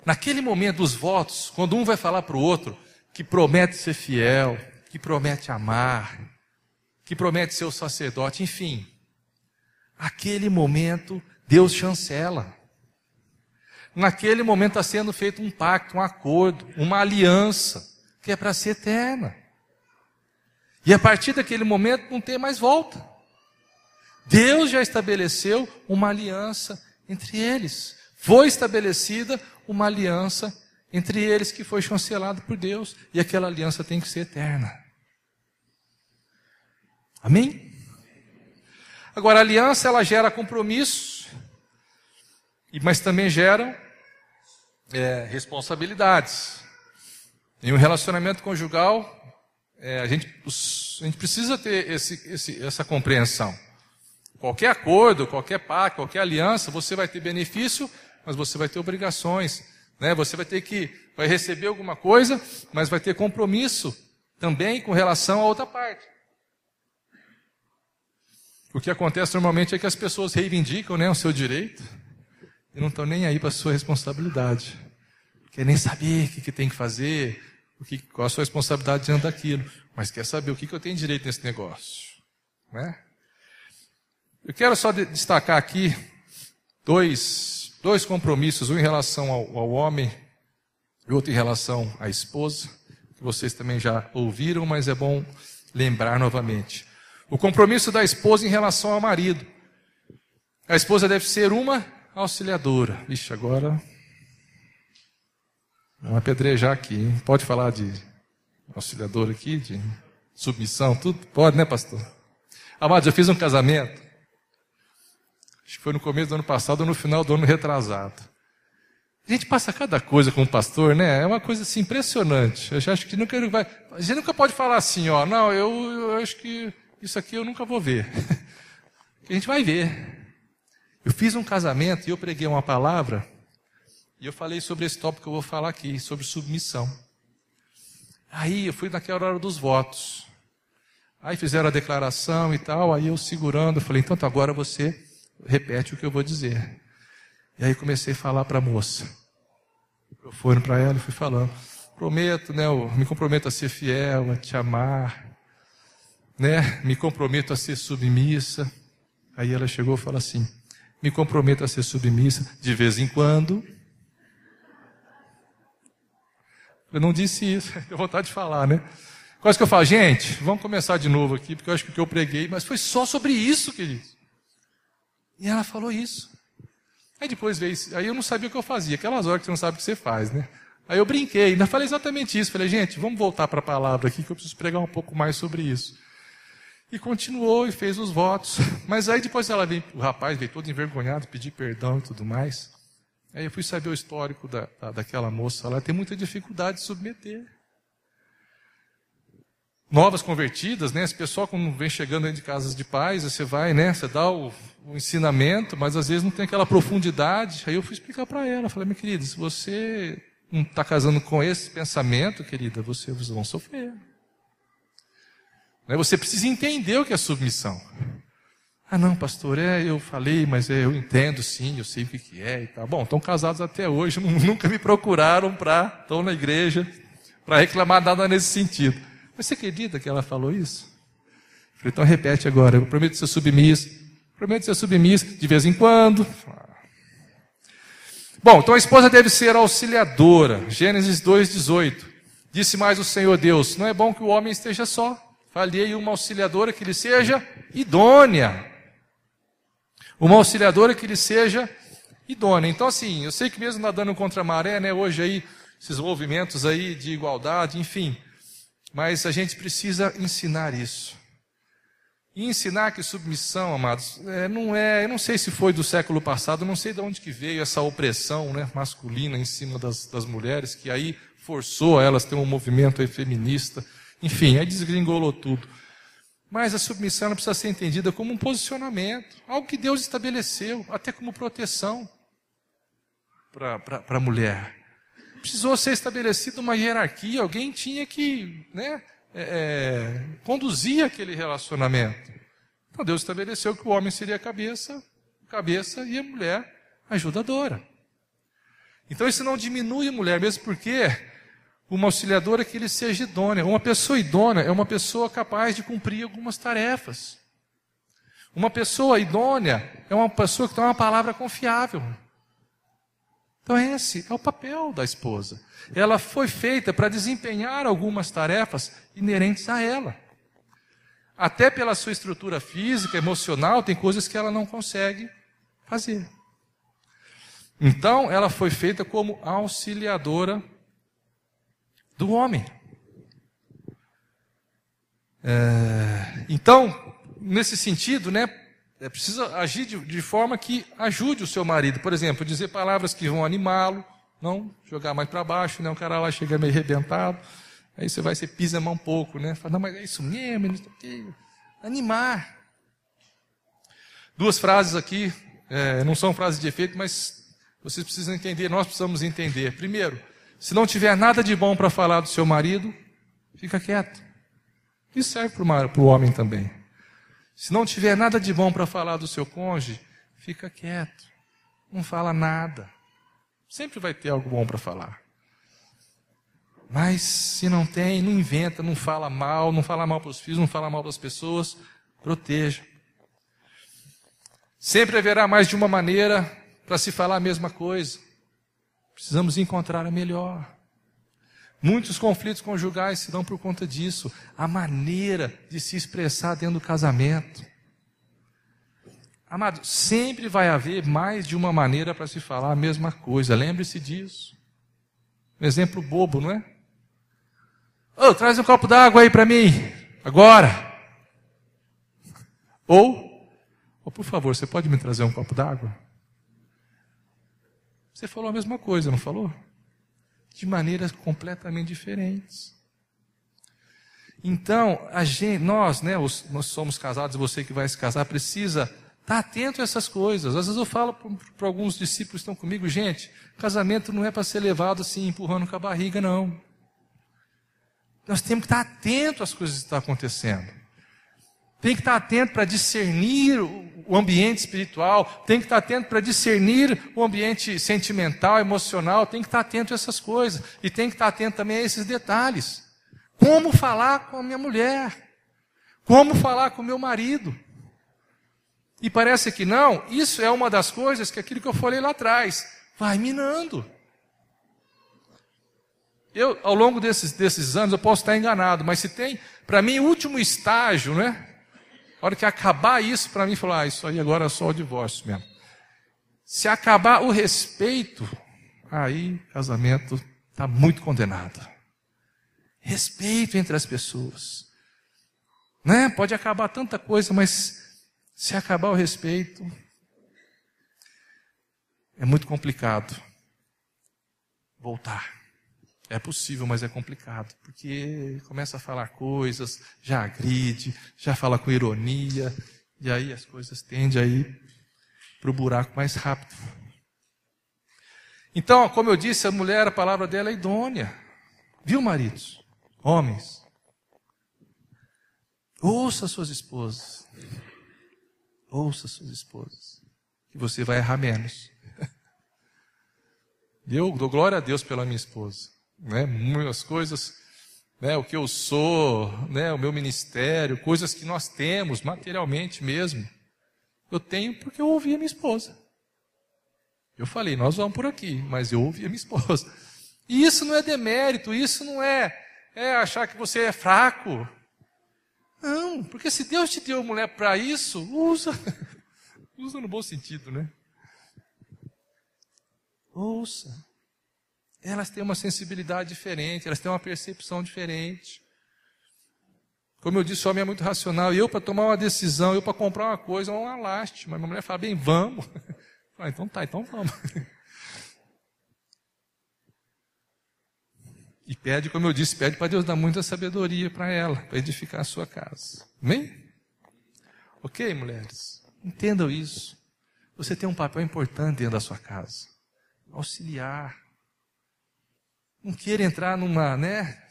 Naquele momento dos votos, quando um vai falar para o outro que promete ser fiel, que promete amar, que promete ser o sacerdote, enfim, aquele momento Deus chancela. Naquele momento está sendo feito um pacto, um acordo, uma aliança, que é para ser eterna. E a partir daquele momento não tem mais volta. Deus já estabeleceu uma aliança entre eles. Foi estabelecida uma aliança entre eles que foi chancelada por Deus. E aquela aliança tem que ser eterna. Amém? Agora, a aliança ela gera compromisso, mas também gera responsabilidades. Em um relacionamento conjugal, a gente precisa ter essa compreensão. Qualquer acordo, qualquer pacto, qualquer aliança, você vai ter benefício, mas você vai ter obrigações. Né? Você vai receber alguma coisa, mas vai ter compromisso também com relação à outra parte. O que acontece normalmente é que as pessoas reivindicam, o seu direito e não estão nem aí para a sua responsabilidade. Quer nem saber o que tem que fazer, qual a sua responsabilidade diante daquilo, mas quer saber o que eu tenho direito nesse negócio. Né? Eu quero só destacar aqui dois compromissos, um em relação ao homem e outro em relação à esposa, que vocês também já ouviram, mas é bom lembrar novamente. O compromisso da esposa em relação ao marido. A esposa deve ser uma auxiliadora. Ixi, agora vamos apedrejar aqui, hein? Pode falar de auxiliadora aqui, de submissão, tudo? Pode, né, pastor? Amados, eu fiz um casamento, acho que foi no começo do ano passado ou no final do ano retrasado. A gente passa cada coisa com o pastor, né? É uma coisa assim impressionante. Eu já acho que a gente nunca pode falar assim, ó, não, eu acho que isso aqui eu nunca vou ver. A gente vai ver. Eu fiz um casamento e eu preguei uma palavra e eu falei sobre esse tópico que eu vou falar aqui, sobre submissão. Aí eu fui naquela hora dos votos. Aí fizeram a declaração e tal, aí eu segurando, eu falei, então agora você repete o que eu vou dizer. E aí comecei a falar para a moça. Eu fui para ela e fui falando. Prometo, eu me comprometo a ser fiel, a te amar, me comprometo a ser submissa. Aí ela chegou e falou assim, me comprometo a ser submissa de vez em quando. Eu não disse isso, tenho vontade de falar, Quase que eu falo, gente, vamos começar de novo aqui, porque eu acho que o que eu preguei, mas foi só sobre isso, queridos. E ela falou isso. Aí depois veio, aí eu não sabia o que eu fazia, aquelas horas que você não sabe o que você faz, Aí eu brinquei, ainda falei exatamente isso, falei, gente, vamos voltar para a palavra aqui, que eu preciso pregar um pouco mais sobre isso. E continuou e fez os votos. Mas aí depois o rapaz veio todo envergonhado, pedir perdão e tudo mais. Aí eu fui saber o histórico daquela moça. Ela tem muita dificuldade de submeter. Novas convertidas, Esse pessoal quando vem chegando dentro de casas de pais, você vai, Você dá o ensinamento, mas às vezes não tem aquela profundidade. Aí eu fui explicar para ela. Falei, minha querida, se você não está casando com esse pensamento, querida, vocês vão sofrer. Você precisa entender o que é submissão. Ah, não, pastor, eu falei, mas eu entendo sim, eu sei o que é e tal. Bom, estão casados até hoje, nunca me procuraram estão na igreja para reclamar nada nesse sentido. Mas você acredita que ela falou isso? Eu falei, então repete agora, eu prometo ser submissa de vez em quando. Bom, então a esposa deve ser auxiliadora. Gênesis 2:18. Disse mais o Senhor Deus, não é bom que o homem esteja só. Falei uma auxiliadora que lhe seja idônea. Uma auxiliadora que lhe seja idônea. Então assim, eu sei que mesmo nadando contra a maré, hoje aí, esses movimentos aí de igualdade, enfim. Mas a gente precisa ensinar isso. E ensinar que submissão, amados, eu não sei se foi do século passado, não sei de onde que veio essa opressão masculina em cima das mulheres, que aí forçou elas a ter um movimento aí feminista. Enfim, aí desgringolou tudo. Mas a submissão precisa ser entendida como um posicionamento, algo que Deus estabeleceu, até como proteção. para a mulher. Precisou ser estabelecida uma hierarquia, alguém tinha que, né, conduzir aquele relacionamento. Então Deus estabeleceu que o homem seria a cabeça e a mulher a ajudadora. Então isso não diminui a mulher, mesmo porque uma auxiliadora que ele seja idônea. Uma pessoa idônea é uma pessoa capaz de cumprir algumas tarefas. Uma pessoa idônea é uma pessoa que tem uma palavra confiável. Então esse é o papel da esposa. Ela foi feita para desempenhar algumas tarefas inerentes a ela. Até pela sua estrutura física, emocional, tem coisas que ela não consegue fazer. Então ela foi feita como auxiliadora do homem. Então, nesse sentido, né, precisa agir de forma que ajude o seu marido. Por exemplo, dizer palavras que vão animá-lo, não jogar mais para baixo, né? O cara lá chega meio arrebentado, aí você pisa a mão um pouco, né? Fala, não, mas é isso mesmo, não sei o quê. Animar. 2 frases aqui, não são frases de efeito, mas vocês precisam entender, nós precisamos entender. Primeiro, se não tiver nada de bom para falar do seu marido, fica quieto. Isso serve para o homem também. Se não tiver nada de bom para falar do seu cônjuge, fica quieto. Não fala nada. Sempre vai ter algo bom para falar. Mas se não tem, não inventa, não fala mal para os filhos, não fala mal das pessoas, proteja. Sempre haverá mais de uma maneira para se falar a mesma coisa. Precisamos encontrar a melhor. Muitos conflitos conjugais se dão por conta disso. A maneira de se expressar dentro do casamento. Amado, sempre vai haver mais de uma maneira para se falar a mesma coisa. Lembre-se disso. Um exemplo bobo, não é? Ô, traz um copo d'água aí para mim. Agora. Ou, por favor, você pode me trazer um copo d'água? Você falou a mesma coisa, não falou? De maneiras completamente diferentes. Então, nós somos casados, você que vai se casar, precisa estar atento a essas coisas. Às vezes eu falo para alguns discípulos que estão comigo, gente, casamento não é para ser levado assim, empurrando com a barriga, não. Nós temos que estar atento às coisas que estão acontecendo. Tem que estar atento para discernir o ambiente espiritual, tem que estar atento para discernir o ambiente sentimental, emocional, tem que estar atento a essas coisas. E tem que estar atento também a esses detalhes. Como falar com a minha mulher? Como falar com o meu marido? E parece que não, isso é uma das coisas que aquilo que eu falei lá atrás, vai minando. Ao longo desses anos, eu posso estar enganado, mas se tem, para mim, o último estágio, né? A hora que acabar isso, para mim, falar, isso aí agora é só o divórcio mesmo. Se acabar o respeito, aí o casamento está muito condenado. Respeito entre as pessoas. Né? Pode acabar tanta coisa, mas se acabar o respeito, é muito complicado voltar. É possível, mas é complicado, porque começa a falar coisas, já agride, já fala com ironia, e aí as coisas tendem a ir para o buraco mais rápido. Então, como eu disse, a mulher, a palavra dela é idônea. Viu, maridos? Homens. Ouça suas esposas. Ouça suas esposas, que você vai errar menos. Eu dou glória a Deus pela minha esposa. Né, muitas coisas, né, o que eu sou, né, o meu ministério, coisas que nós temos materialmente mesmo, eu tenho porque eu ouvi a minha esposa. Eu falei, nós vamos por aqui, mas eu ouvi a minha esposa. E isso não é demérito, isso não é achar que você é fraco. Não, porque se Deus te deu mulher para isso, usa no bom sentido, né? Ouça. Elas têm uma sensibilidade diferente, elas têm uma percepção diferente. Como eu disse, o homem é muito racional. E eu, para tomar uma decisão, eu, para comprar uma coisa, é uma lástima. Minha mulher fala, bem, vamos. Então tá, então vamos. E pede, como eu disse, pede para Deus dar muita sabedoria para ela, para edificar a sua casa. Amém? Ok, mulheres? Entendam isso. Você tem um papel importante dentro da sua casa. auxiliar. Não queira entrar numa, né?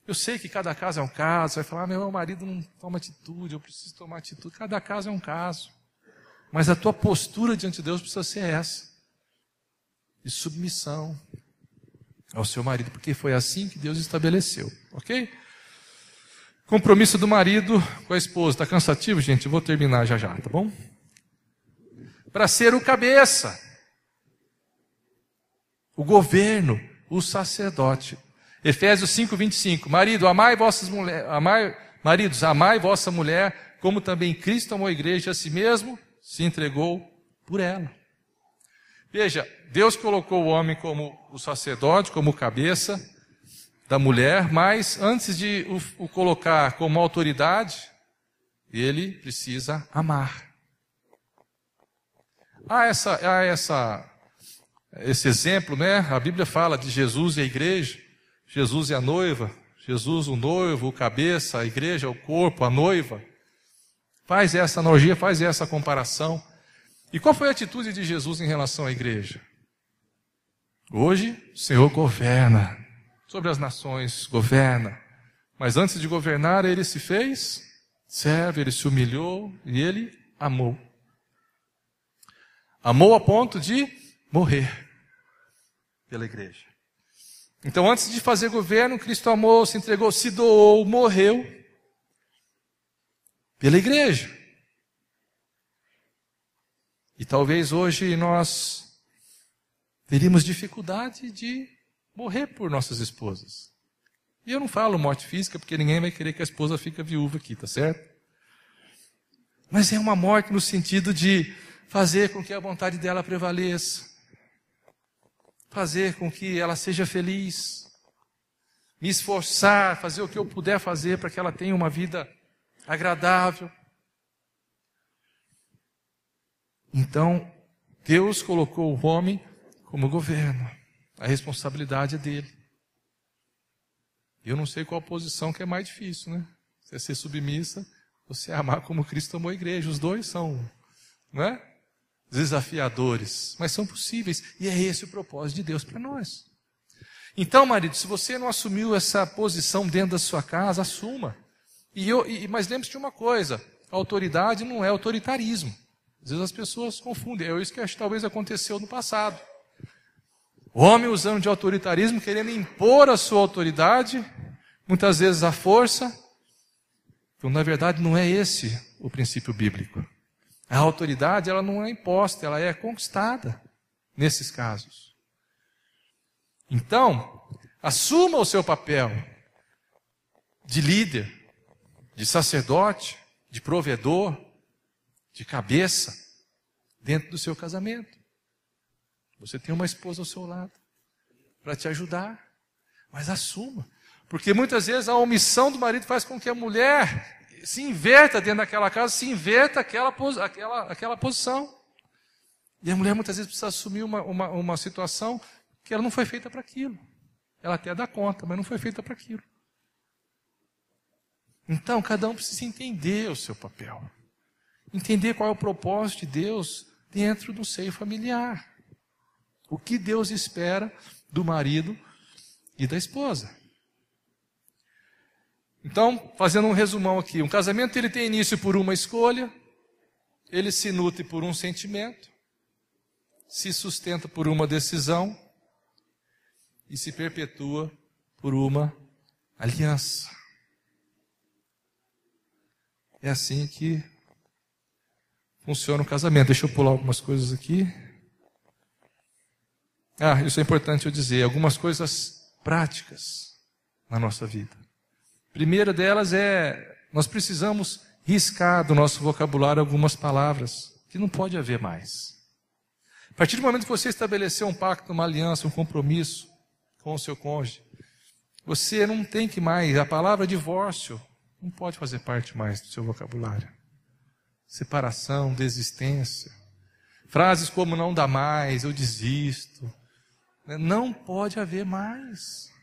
Eu sei que cada caso é um caso. Vai falar, meu marido não toma atitude, eu preciso tomar atitude. Cada caso é um caso. Mas a tua postura diante de Deus precisa ser essa. De submissão ao seu marido, porque foi assim que Deus estabeleceu, ok? Compromisso do marido com a esposa. Está cansativo, gente? Eu vou terminar já, tá bom? Para ser o cabeça, o governo, o sacerdote. Efésios 5:25. Marido, maridos, amai vossa mulher, como também Cristo amou a igreja, a si mesmo se entregou por ela. Veja, Deus colocou o homem como o sacerdote, como cabeça da mulher, mas antes de o colocar como autoridade, ele precisa amar. Esse exemplo, né? A Bíblia fala de Jesus e a igreja. Jesus é a noiva, Jesus o noivo, o cabeça, a igreja, o corpo, a noiva. Faz essa analogia, faz essa comparação. E qual foi a atitude de Jesus em relação à igreja? Hoje, o Senhor governa sobre as nações, governa. Mas antes de governar, ele se fez servo, ele se humilhou e ele amou. Amou a ponto de morrer pela igreja. Então, antes de fazer governo, Cristo amou, se entregou, se doou, morreu pela igreja. E talvez hoje nós teríamos dificuldade de morrer por nossas esposas. E eu não falo morte física, porque ninguém vai querer que a esposa fique viúva aqui, tá certo? Mas é uma morte no sentido de fazer com que a vontade dela prevaleça. Fazer com que ela seja feliz. Me esforçar, fazer o que eu puder fazer para que ela tenha uma vida agradável. Então, Deus colocou o homem como governo. A responsabilidade é dele. Eu não sei qual posição que é mais difícil, né? Você ser submissa, você amar como Cristo amou a igreja. Os dois são, não é? Desafiadores, mas são possíveis. E é esse o propósito de Deus para nós. Então, marido, se você não assumiu essa posição dentro da sua casa, assuma. Mas lembre-se de uma coisa, a autoridade não é autoritarismo. Às vezes as pessoas confundem. É isso que talvez aconteceu no passado. O homem usando de autoritarismo, querendo impor a sua autoridade, muitas vezes à força. Então, na verdade, não é esse o princípio bíblico. A autoridade, ela não é imposta, ela é conquistada nesses casos. Então, assuma o seu papel de líder, de sacerdote, de provedor, de cabeça, dentro do seu casamento. Você tem uma esposa ao seu lado para te ajudar, mas assuma. Porque muitas vezes a omissão do marido faz com que a mulher se inverta dentro daquela casa, se inverta aquela posição. E a mulher muitas vezes precisa assumir uma situação que ela não foi feita para aquilo. Ela até dá conta, mas não foi feita para aquilo. Então, cada um precisa entender o seu papel. Entender qual é o propósito de Deus dentro do seio familiar. O que Deus espera do marido e da esposa. Então, fazendo um resumão aqui, um casamento ele tem início por uma escolha, ele se nutre por um sentimento, se sustenta por uma decisão e se perpetua por uma aliança. É assim que funciona o casamento. Deixa eu pular algumas coisas aqui. Isso é importante eu dizer, algumas coisas práticas na nossa vida. A primeira delas nós precisamos riscar do nosso vocabulário algumas palavras que não pode haver mais. A partir do momento que você estabeleceu um pacto, uma aliança, um compromisso com o seu cônjuge, você não tem que mais, a palavra divórcio não pode fazer parte mais do seu vocabulário. Separação, desistência, frases como não dá mais, eu desisto, não pode haver mais.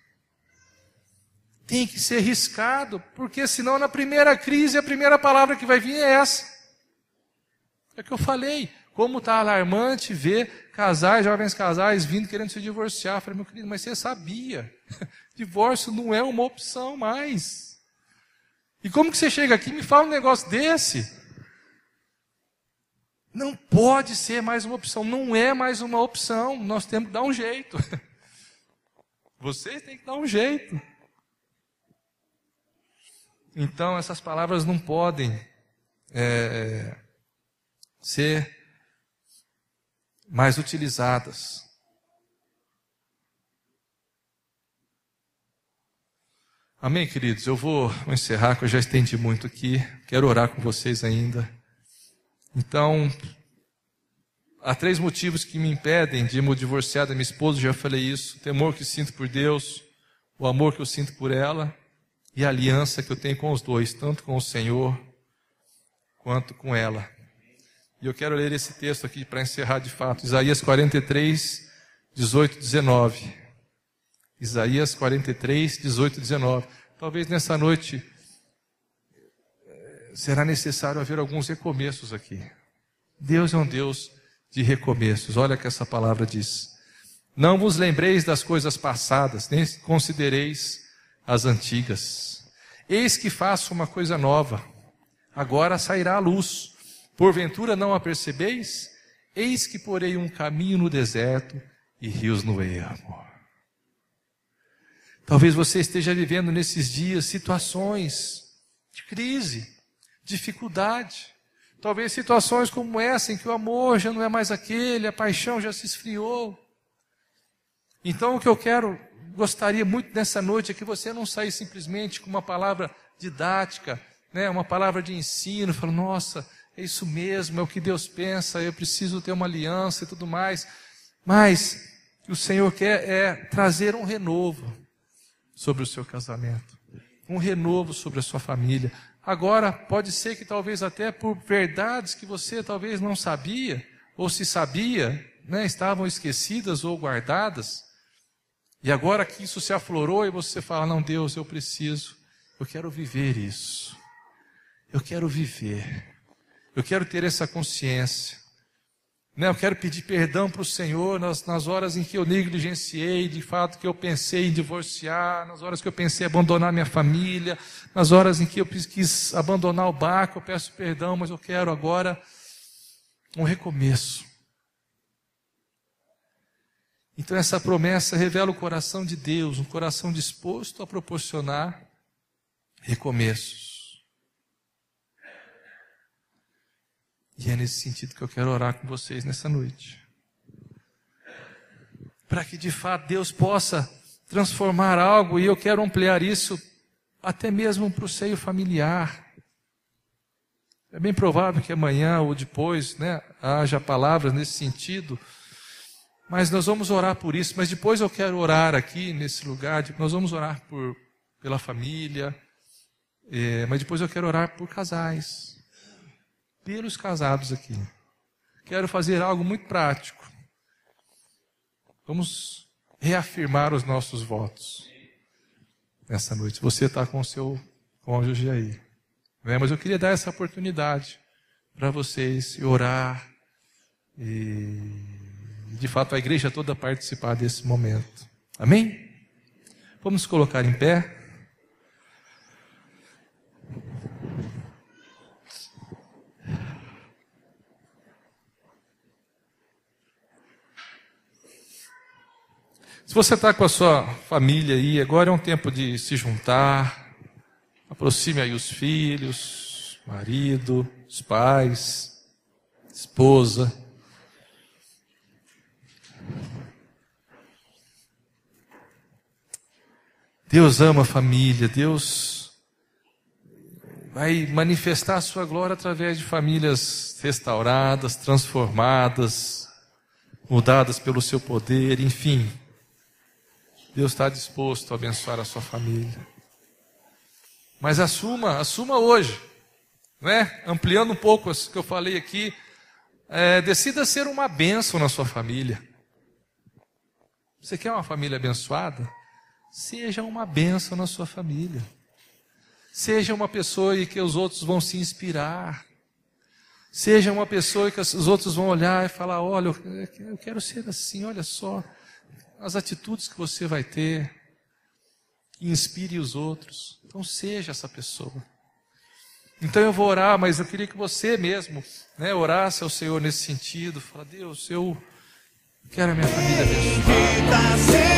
Tem que ser riscado, porque senão na primeira crise a primeira palavra que vai vir é essa. É o que eu falei. Como está alarmante ver casais, jovens casais, vindo querendo se divorciar. Eu falei, meu querido, mas você sabia, divórcio não é uma opção mais. E como que você chega aqui e me fala um negócio desse? Não pode ser mais uma opção, não é mais uma opção, nós temos que dar um jeito. Vocês têm que dar um jeito. Então, essas palavras não podem ser mais utilizadas. Amém, queridos? Eu vou encerrar, que eu já estendi muito aqui. Quero orar com vocês ainda. Então, há 3 motivos que me impedem de me divorciar da minha esposa, já falei isso. O temor que sinto por Deus, o amor que eu sinto por ela e a aliança que eu tenho com os dois, tanto com o Senhor quanto com ela. E eu quero ler esse texto aqui para encerrar de fato. Isaías 43, 18 e 19. Isaías 43, 18 e 19. Talvez nessa noite será necessário haver alguns recomeços aqui. Deus é um Deus de recomeços. Olha o que essa palavra diz. Não vos lembreis das coisas passadas, nem considereis as antigas. Eis que faço uma coisa nova. Agora sairá a luz. Porventura não a percebeis? Eis que porei um caminho no deserto e rios no ermo. Talvez você esteja vivendo nesses dias situações de crise, dificuldade. Talvez situações como essa, em que o amor já não é mais aquele, a paixão já se esfriou. Então o que eu gostaria muito nessa noite é que você não saísse simplesmente com uma palavra didática, né, uma palavra de ensino, falando, nossa, é isso mesmo, é o que Deus pensa, eu preciso ter uma aliança e tudo mais. Mas o que o Senhor quer é trazer um renovo sobre o seu casamento, um renovo sobre a sua família. Agora, pode ser que talvez até por verdades que você talvez não sabia, ou se sabia, né, estavam esquecidas ou guardadas, e agora que isso se aflorou e você fala, não, Deus, eu quero viver isso, eu quero viver, eu quero ter essa consciência, né, eu quero pedir perdão para o Senhor nas horas em que eu negligenciei, de fato que eu pensei em divorciar, nas horas que eu pensei em abandonar minha família, nas horas em que eu quis abandonar o barco, eu peço perdão, mas eu quero agora um recomeço. Então essa promessa revela o coração de Deus, um coração disposto a proporcionar recomeços. E é nesse sentido que eu quero orar com vocês nessa noite. Para que de fato Deus possa transformar algo, e eu quero ampliar isso até mesmo para o seio familiar. É bem provável que amanhã ou depois, né, haja palavras nesse sentido, mas nós vamos orar por isso. Mas depois eu quero orar aqui nesse lugar, nós vamos orar pela família, mas depois eu quero orar por casais. Pelos casados aqui. Quero fazer algo muito prático. Vamos reafirmar os nossos votos nessa noite. Você está com o seu cônjuge aí, né? Mas eu queria dar essa oportunidade para vocês orar e de fato a igreja toda participar desse momento. Amém? Vamos colocar em pé. Se você está com a sua família aí, agora é um tempo de se juntar, aproxime aí os filhos, marido, os pais, esposa. Deus ama a família, Deus vai manifestar a sua glória através de famílias restauradas, transformadas, mudadas pelo seu poder, enfim. Deus está disposto a abençoar a sua família. Mas assuma hoje, né? Ampliando um pouco o que eu falei aqui, decida ser uma bênção na sua família. Você quer uma família abençoada? Seja uma bênção na sua família. Seja uma pessoa em que os outros vão se inspirar. Seja uma pessoa que os outros vão olhar e falar, olha, eu quero ser assim, olha só as atitudes que você vai ter, e inspire os outros. Então seja essa pessoa. Então eu vou orar, mas eu queria que você mesmo, né, orasse ao Senhor nesse sentido. Fala, Deus, eu quero a minha família abençoada.